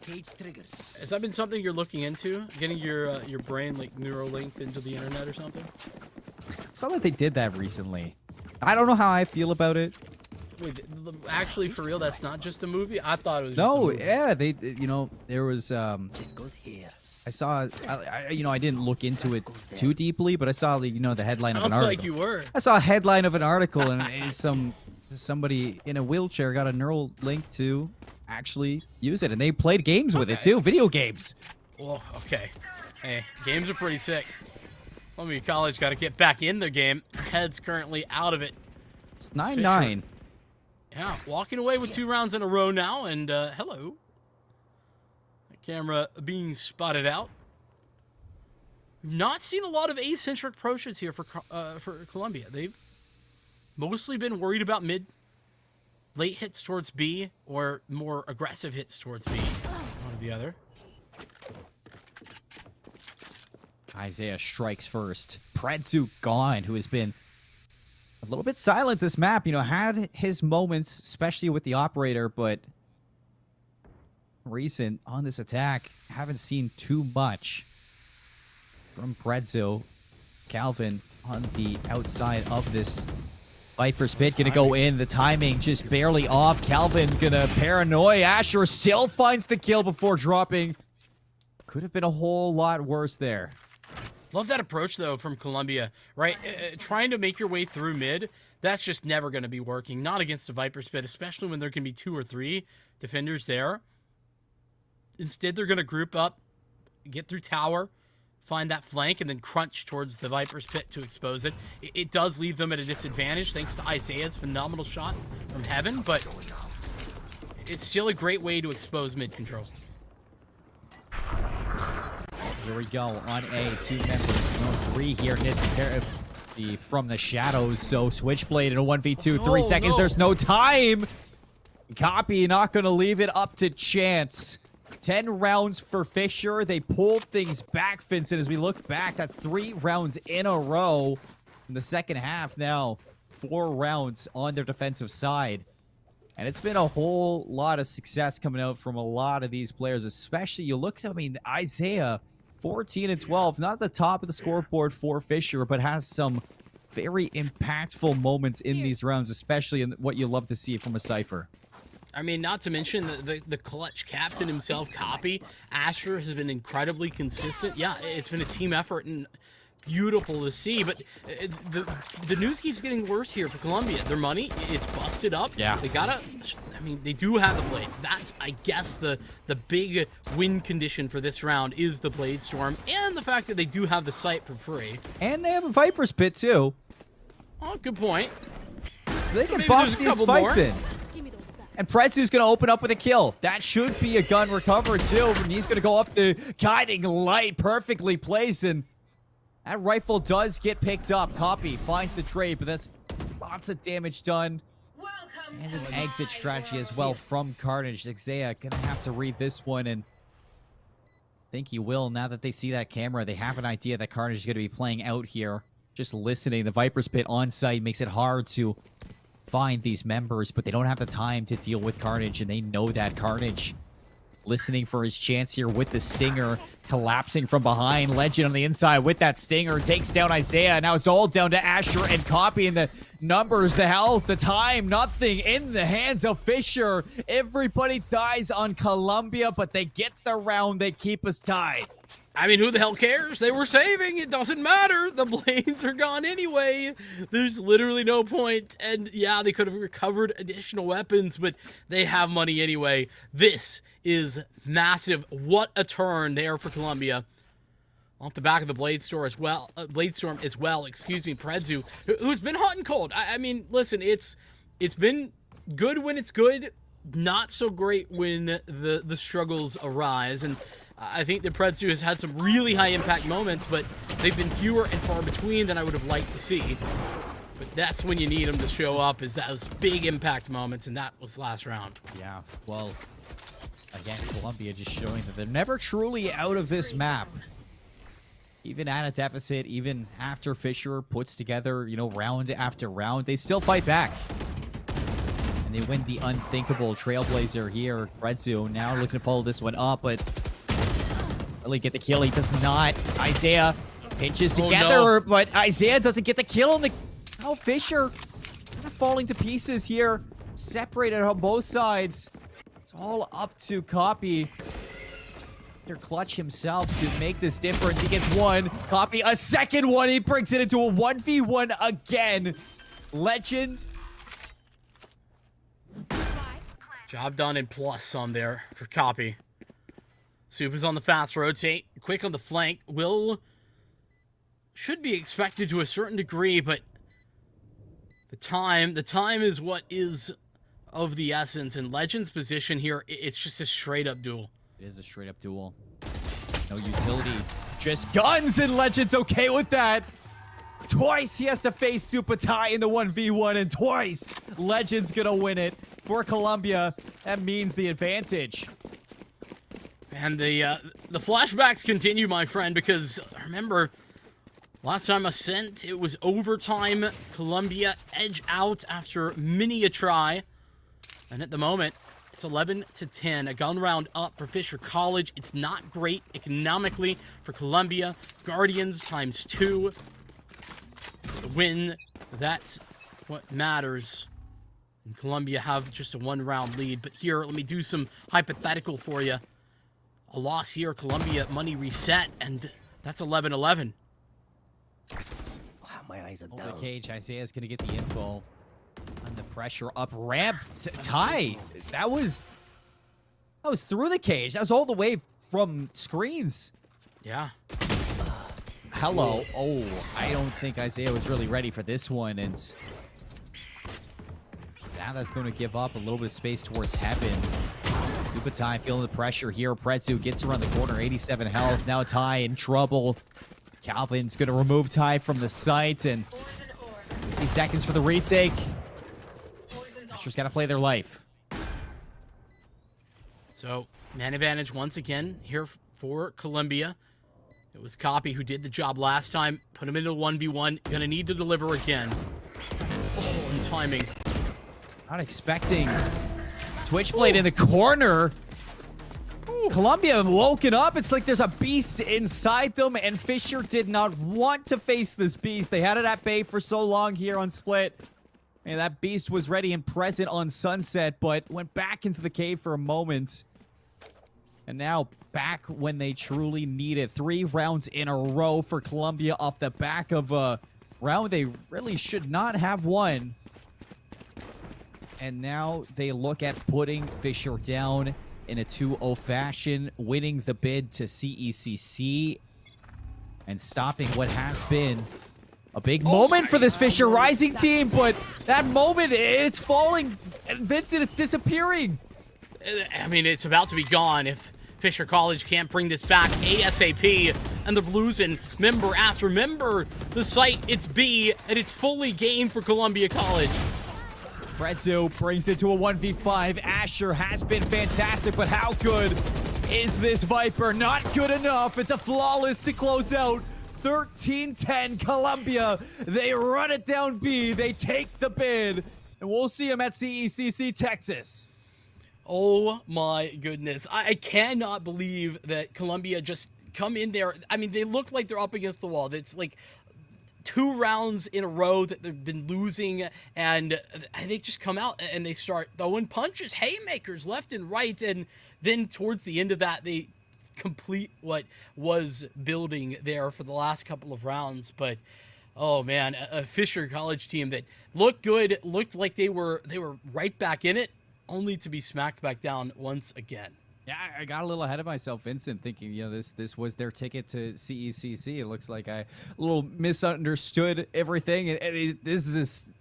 Cage triggered. Has that been something you're looking into? Getting your brain, like, neural linked into the internet or something? Saw that they did that recently. I don't know how I feel about it. Wait, actually, for real, that's not just a movie? I thought it was just a No, movie. yeah, they, you know, there was, This goes here. I saw, you know, I didn't look into it too deeply, but I saw the, you know, the headline of an Sounds article. like you were. I saw a headline of an article, and it's somebody in a wheelchair got a neural link to actually use it, and they played games with it too, video games. Oh, okay. Hey, games are pretty sick. Columbia College got to get back in the game. Head's currently out of it. It's 9-9. Yeah, walking away with 2 rounds in a row now, and hello. The camera being spotted out. We've not seen a lot of A-centric approaches here for Columbia. They've mostly been worried about mid, late hits towards B, or more aggressive hits towards B. One or the other. Isaiah strikes first. Predzu gone, who has been a little bit silent this map. You know, had his moments, especially with the operator, but recent on this attack, haven't seen too much from Predzu. Calvin on the outside of this Viper's Pit gonna go in. The timing just barely off. Calvin gonna paranoia. Asher still finds the kill before dropping. Could have been a whole lot worse there. Love that approach, though, from Columbia, right? Trying to make your way through mid, that's just never going to be working. Not against a Viper's Pit, especially when there can be 2 or 3 defenders there. Instead, they're going to group up, get through tower, find that flank, and then crunch towards the Viper's Pit to expose it. It does leave them at a disadvantage thanks to Isaiah's phenomenal shot from heaven, but it's still a great way to expose mid control. Here we go on A. 2 members, no 3 here. From the shadows. So Switchblade in a 1v2, 3 seconds. No. There's no time. Copy not going to leave it up to chance. 10 rounds for Fisher. They pulled things back, Vincent. As we look back, that's 3 rounds in a row. In the second half now, 4 rounds on their defensive side. And it's been a whole lot of success coming out from a lot of these players, especially you look, I mean, Isaiah, 14 and 12, not at the top of the scoreboard for Fisher, but has some very impactful moments in these rounds, especially in what you love to see from a Cypher. I mean, not to mention the clutch captain himself, Copy. Asher has been incredibly consistent. Yeah, it's been a team effort and beautiful to see, but the news keeps getting worse here for Columbia. Their money, it's busted up. Yeah. They gotta, I mean, they do have the blades. That's, I guess, the big win condition for this round is the Blade Storm and the fact that they do have the site for free. And they have a Viper's Pit, too. Oh, good point. They can maybe box there's a these couple fights more. in. And Pretzu's going to open up with a kill. That should be a gun recovered, too. And he's going to go up the guiding light, perfectly placed, and that rifle does get picked up. Copy finds the trade, but that's lots of damage done. And an exit strategy as well from Carnage. Isaiah gonna have to read this one, and I think he will. Now that they see that camera, they have an idea that Carnage is gonna be playing out here. Just listening, the Viper's Pit on site makes it hard to find these members, but they don't have the time to deal with Carnage, and they know that. Carnage listening for his chance here with the Stinger, collapsing from behind. Legend on the inside with that Stinger, takes down Isaiah. Now it's all down to Asher and Copy, and the numbers, the health, the time, nothing in the hands of Fisher. Everybody dies on Columbia, but they get the round. They keep us tied. I mean, who the hell cares? They were saving. It doesn't matter. The blades are gone anyway. There's literally no point. And yeah, they could have recovered additional weapons, but they have money anyway. This is massive. What a turn there for Columbia. Off the back of the Blade Storm as well. Excuse me, Predzu, who's been hot and cold. I mean, listen, it's been good when it's good, not so great when the struggles arise. And I think that Predzu has had some really high impact moments, but they've been fewer and far between than I would have liked to see. But that's when you need them to show up, is those big impact moments, and that was last round. Yeah, well, again, Columbia just showing that they're never truly out of this map. Even at a deficit, even after Fisher puts together, you know, round after round, they still fight back. And they win the unthinkable Trailblazer here. Predzu now looking to follow this one up, but really get the kill. He does not. Isaiah pinches together, but Isaiah doesn't get the kill on the... Oh, Fisher kind of falling to pieces here. Separated on both sides. It's all up to Copy. Clutch himself to make this difference. He gets one. Copy a second one. He brings it into a 1v1 again. Legend. Job done in plus on there for Copy. Soup is on the fast rotate. Quick on the flank. Should be expected to a certain degree, but the time is what is of the essence. And Legend's position here, it's just a straight up duel. It is a straight up duel. No utility. Just guns, and Legend's okay with that. Twice he has to face Supatai in the 1v1, and twice Legend's gonna win it. For Columbia, that means the advantage. And the flashbacks continue, my friend, because remember, last time Ascent, it was overtime. Columbia edge out after many a try. And at the moment, it's 11-10, a gun round up for Fisher College. It's not great economically for Columbia. Guardians ×2 win that what matters. And Colombia have just a 1-round lead. But here, let me do some hypothetical for you. A loss here, Colombia money reset, and that's 11-11. Wow, my eyes are Over down. cage, Isaiah's going to get the info on the pressure up ramp. Ty, that was through the cage. That was all the way from screens. Yeah. Hello. Oh, I don't think Isaiah was really ready for this one. And now that's going to give up a little bit of space towards heaven. Scuba Ty feeling the pressure here. Pretzu gets around the corner, 87 health. Now Ty in trouble. Calvin's going to remove Ty from the site. And 50 seconds for the retake. Asher's got to play their life. So, man advantage once again here for Colombia. It was Copy who did the job last time. Put him into 1v1. Gonna need to deliver again. Oh, and timing. Not expecting Switchblade in the corner. Colombia woken up. It's like there's a beast inside them, and Fisher did not want to face this beast. They had it at bay for so long here on Split. And that beast was ready and present on Sunset, but went back into the cave for a moment. And now back when they truly need it. 3 rounds in a row for Colombia off the back of a round they really should not have won. And now they look at putting Fisher down in a 2-0 fashion, winning the bid to CECC and stopping what has been a big moment for this Fisher Rising team. But that moment, it's falling. And Vincent, it's disappearing. I mean, it's about to be gone if Fisher College can't bring this back ASAP. And they're losing member after member. The site, it's B, and it's fully game for Columbia College. Pretzu brings it to a 1v5. Asher has been fantastic, but how good is this Viper? Not good enough. It's a flawless to close out. 13-10 Columbia. They run it down B. They take the bid. And we'll see them at CECC Texas. Oh my goodness. I cannot believe that Columbia just come in there. I mean, they look like they're up against the wall. It's like 2 rounds in a row that they've been losing, and they just come out and they start throwing punches, haymakers left and right, and then towards the end of that, they complete what was building there for the last couple of rounds. But oh man, a Fisher College team that looked good, looked like they were right back in it, only to be smacked back down once again. Yeah, I got a little ahead of myself, Vincent, thinking, you know, this was their ticket to CECC. It looks like I a little misunderstood everything. And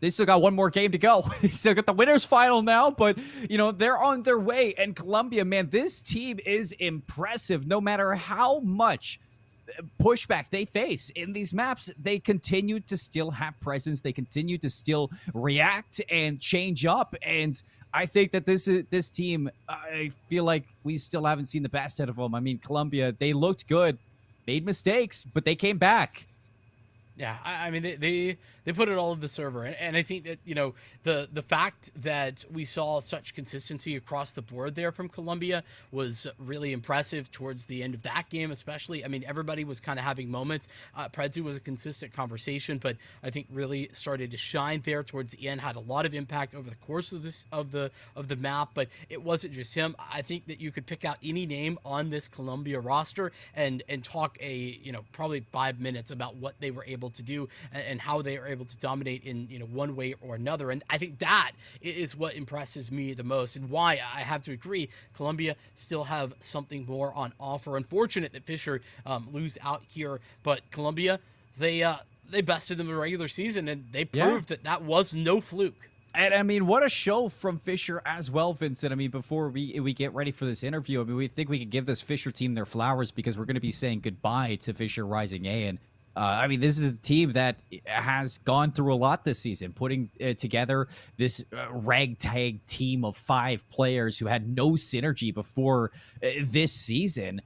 they still got one more game to go. They still got the winners final now, but, you know, they're on their way. And Columbia, man, this team is impressive. No matter how much pushback they face in these maps, they continue to still have presence. They continue to still react and change up. And I think that this team, I feel like we still haven't seen the best out of them. I mean, Columbia, they looked good, made mistakes, but they came back. Yeah, I mean, they put it all in the server. And I think that, you know, the fact that we saw such consistency across the board there from Columbia was really impressive towards the end of that game, especially. I mean, everybody was kind of having moments. Pretzu was a consistent conversation, but I think really started to shine there towards the end, had a lot of impact over the course of the map, but it wasn't just him. I think that you could pick out any name on this Columbia roster and talk probably 5 minutes about what they were able to do and how they are able to dominate in one way or another. And I think that is what impresses me the most, and why I have to agree Columbia still have something more on offer. Unfortunate that Fisher lose out here, but Columbia, they bested them in the regular season, and they proved that was no fluke. And I mean, what a show from Fisher as well, Vincent. I mean, before we get ready for this interview, I mean, we think we could give this Fisher team their flowers, because we're going to be saying goodbye to Fisher Rising A. And I mean, this is a team that has gone through a lot this season, putting together this ragtag team of 5 players who had no synergy before this season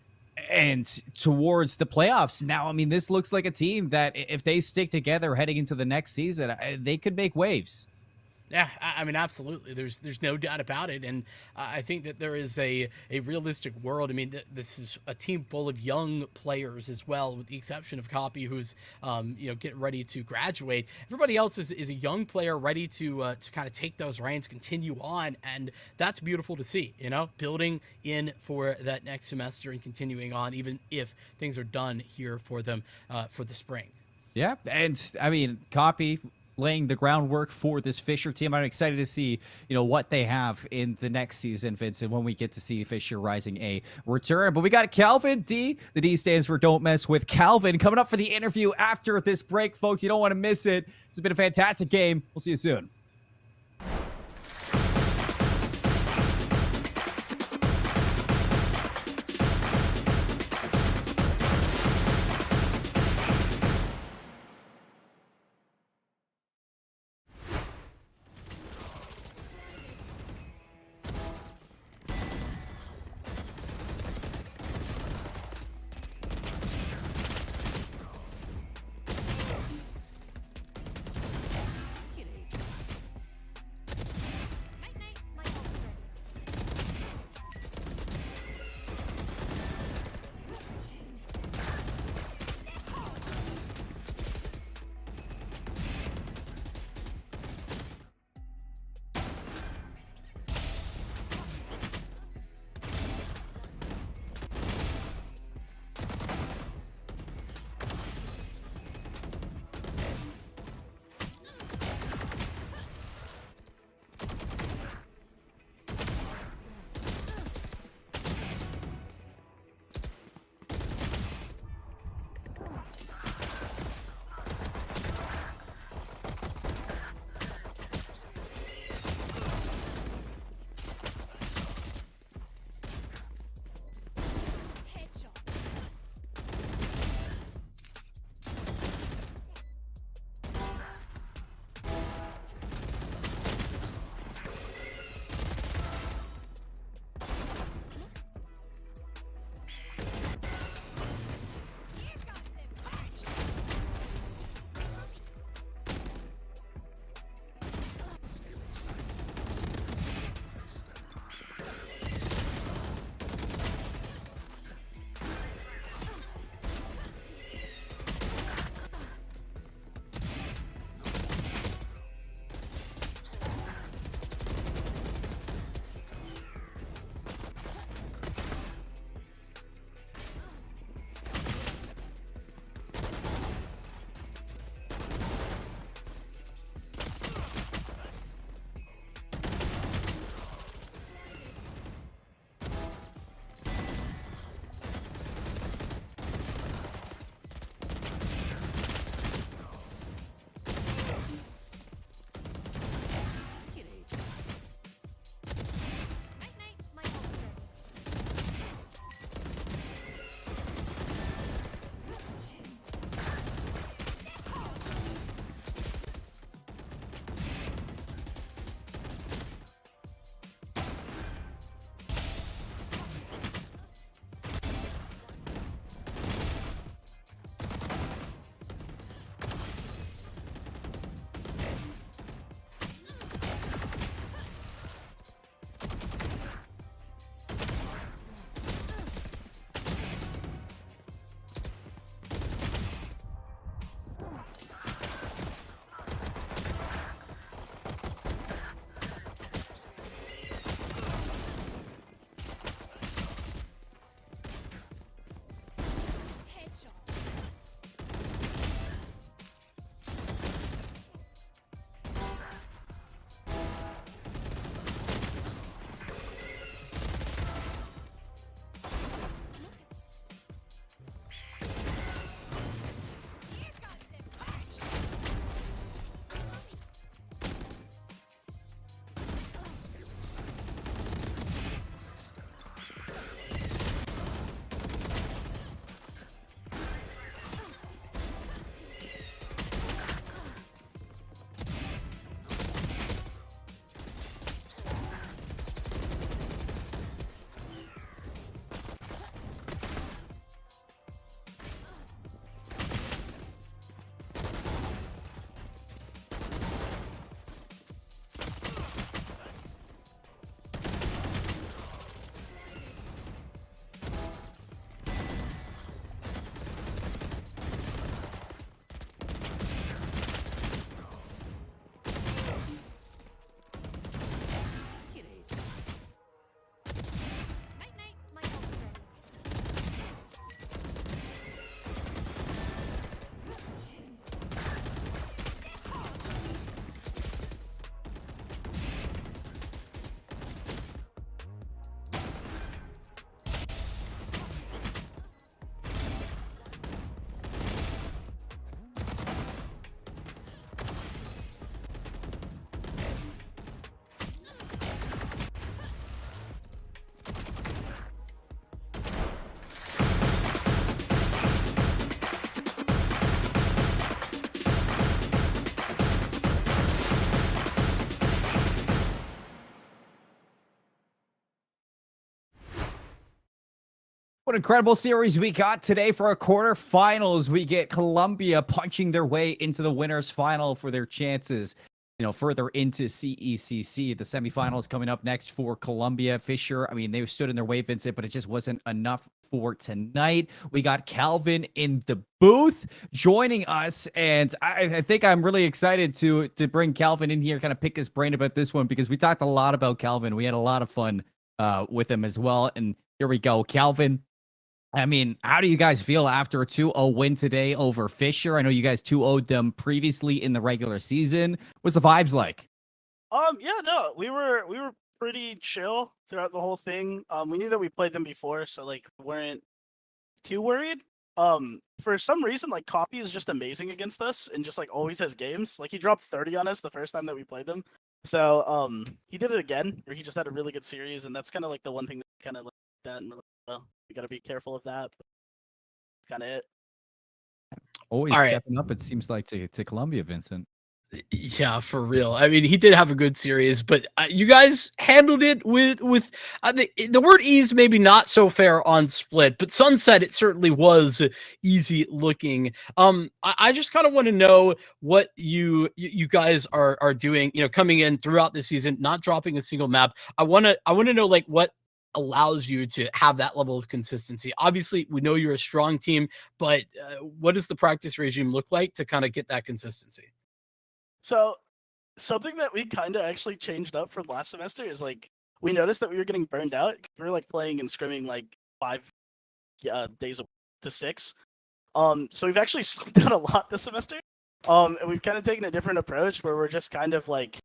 and towards the playoffs. Now, I mean, this looks like a team that if they stick together heading into the next season, they could make waves. Yeah, I mean, absolutely. There's no doubt about it, and I think that there is a realistic world. I mean, this is a team full of young players as well, with the exception of Copy, who's getting ready to graduate. Everybody else is a young player ready to kind of take those reins, continue on, and that's beautiful to see. Building in for that next semester and continuing on, even if things are done here for them for the spring. Yeah, and I mean, Copy laying the groundwork for this Fisher team. I'm excited to see, what they have in the next season, Vincent, when we get to see Fisher Rising A return. But we got Calvin D. The D stands for Don't Mess with Calvin, coming up for the interview after this break, folks. You don't want to miss it. It's been a fantastic game. We'll see you soon. What incredible series we got today for our quarterfinals. We get Colombia punching their way into the winners final for their chances, further into CECC. The semifinals coming up next for Colombia. Fisher, I mean, they stood in their way, Vincent, but it just wasn't enough for tonight. We got Calvin in the booth joining us, and I think I'm really excited to bring Calvin in here, kind of pick his brain about this one, because we talked a lot about Calvin. We had a lot of fun with him as well, and here we go. Calvin, I mean, how do you guys feel after a 2-0 win today over Fisher? I know you guys 2-0'd them previously in the regular season. What's the vibes like? Yeah, no, we were pretty chill throughout the whole thing. We knew that we played them before, so like we weren't too worried. For some reason, like Copy is just amazing against us and just like always has games. Like he dropped 30 on us the first time that we played them. So he did it again, or he just had a really good series, and that's kind of like the one thing that kind of like that. And well, we got to be careful of that. Kind of it. Always All right. stepping up, it seems like, to Colombia, Vincent. Yeah, for real. I mean, he did have a good series, but you guys handled it with the word ease, maybe not so fair on Split, but Sunset, it certainly was easy looking. I just kind of want to know what you guys are doing, coming in throughout the season, not dropping a single map. I want to know like what allows you to have that level of consistency. Obviously, we know you're a strong team, but what does the practice regime look like to kind of get that consistency? So something that we kind of actually changed up from last semester is like we noticed that we were getting burned out. We were like playing and scrimming like 5 days to 6. So we've actually slowed down a lot this semester. And we've kind of taken a different approach where we're just kind of like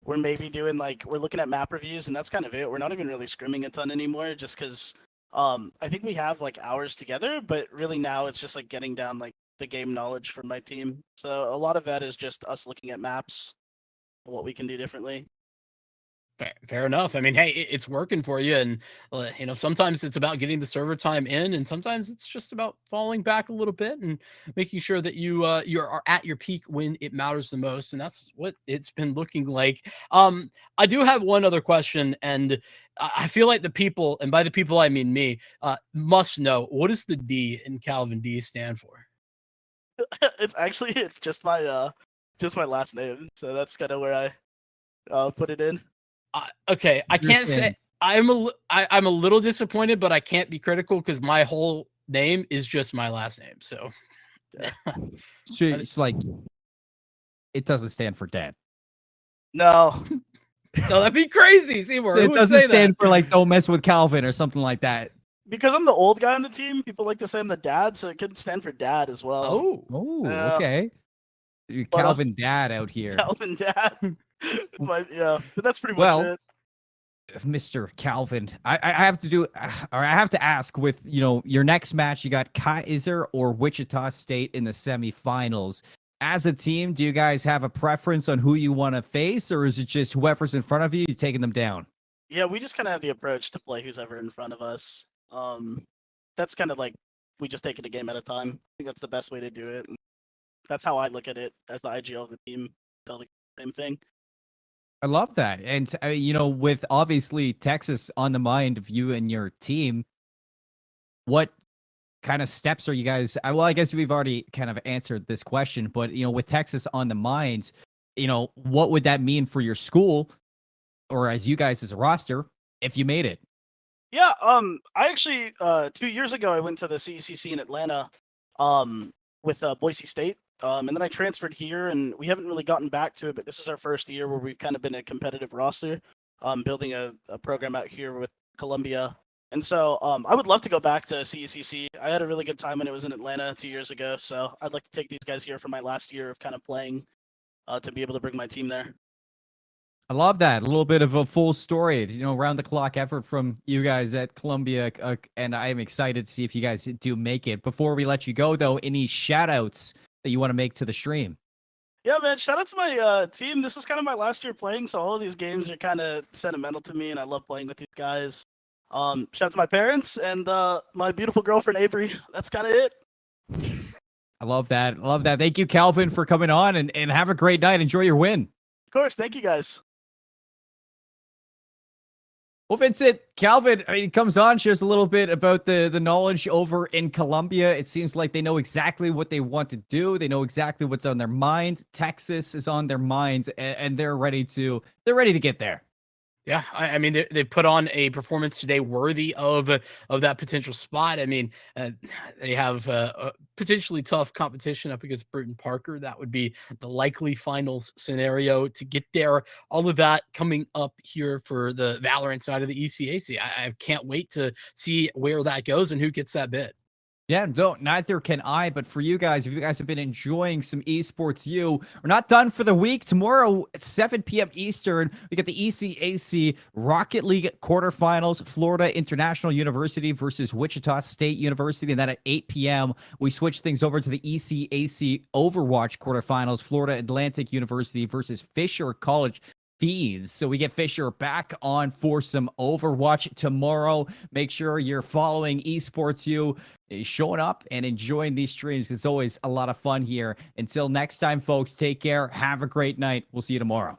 we're maybe doing like we're looking at map reviews, and that's kind of it. We're not even really scrimming a ton anymore, just because I think we have like hours together, but really now it's just like getting down like the game knowledge from my team. So a lot of that is just us looking at maps, what we can do differently. Fair enough. I mean, hey, it's working for you, and sometimes it's about getting the server time in, and sometimes it's just about falling back a little bit and making sure that you are at your peak when it matters the most, and that's what it's been looking like. I do have one other question, and I feel like the people, and by the people I mean me, must know, what does the D in Calvin D stand for? It's just my last name, so that's kind of where I put it in. Okay, I can't say I'm a little disappointed, but I can't be critical because my whole name is just my last name. So, Yeah. So it's like it doesn't stand for dad. No, no, that'd be crazy, Seymour. It Who would doesn't say stand that? for like don't mess with Calvin or something like that. because I'm the old guy on the team, people like to say I'm the dad, so it could stand for dad as well. Oh, Yeah. okay. Calvin dad out here. Calvin dad. But that's pretty much Well, it. Mr. Calvin, I have to do, or I have to ask, with your next match, you got Kaiser or Wichita State in the semifinals. As a team, do you guys have a preference on who you want to face, or is it just whoever's in front of you, you're taking them down? Yeah, we just kind of have the approach to play who's ever in front of us. That's kind of like we just take it a game at a time. I think that's the best way to do it. And that's how I look at it as the IGL of the team. Tell the same thing. I love that. And, with obviously Texas on the mind of you and your team, what kind of steps are you guys? Well, I guess we've already kind of answered this question, but, with Texas on the mind, what would that mean for your school or as you guys as a roster if you made it? Yeah, I actually 2 years ago I went to the CECC in Atlanta, with Boise State, and then I transferred here, and we haven't really gotten back to it. But this is our first year where we've kind of been a competitive roster, building a program out here with Columbia, and so I would love to go back to CECC. I had a really good time when it was in Atlanta 2 years ago, so I'd like to take these guys here for my last year of kind of playing, to be able to bring my team there. I love that. A little bit of a full story, round the clock effort from you guys at Columbia. And I am excited to see if you guys do make it. Before we let you go, though, any shout outs that you want to make to the stream? Yeah, man, shout out to my team. This is kind of my last year playing, so all of these games are kind of sentimental to me, and I love playing with these guys. Shout out to my parents and my beautiful girlfriend, Avery. That's kind of it. I love that. I love that. Thank you, Calvin, for coming on, and have a great night. Enjoy your win. Of course. Thank you, guys. Well, Vincent, Calvin, I mean, he comes on, shares a little bit about the knowledge over in Colombia. It seems like they know exactly what they want to do. They know exactly what's on their mind. Texas is on their minds, and they're ready to get there. Yeah, I mean they put on a performance today worthy of that potential spot. I mean, they have a potentially tough competition up against Burton Parker. That would be the likely finals scenario to get there. All of that coming up here for the Valorant side of the ECAC. I can't wait to see where that goes and who gets that bid. Yeah, no, neither can I. But for you guys, if you guys have been enjoying some esports, we're not done for the week. Tomorrow at 7 p.m. Eastern, we get the ECAC Rocket League quarterfinals, Florida International University versus Wichita State University. And then at 8 p.m., we switch things over to the ECAC Overwatch quarterfinals, Florida Atlantic University versus Fisher College Thieves. So we get Fisher back on for some Overwatch tomorrow. Make sure you're following Esports U, showing up and enjoying these streams. It's always a lot of fun here. Until next time, folks, take care. Have a great night. We'll see you tomorrow.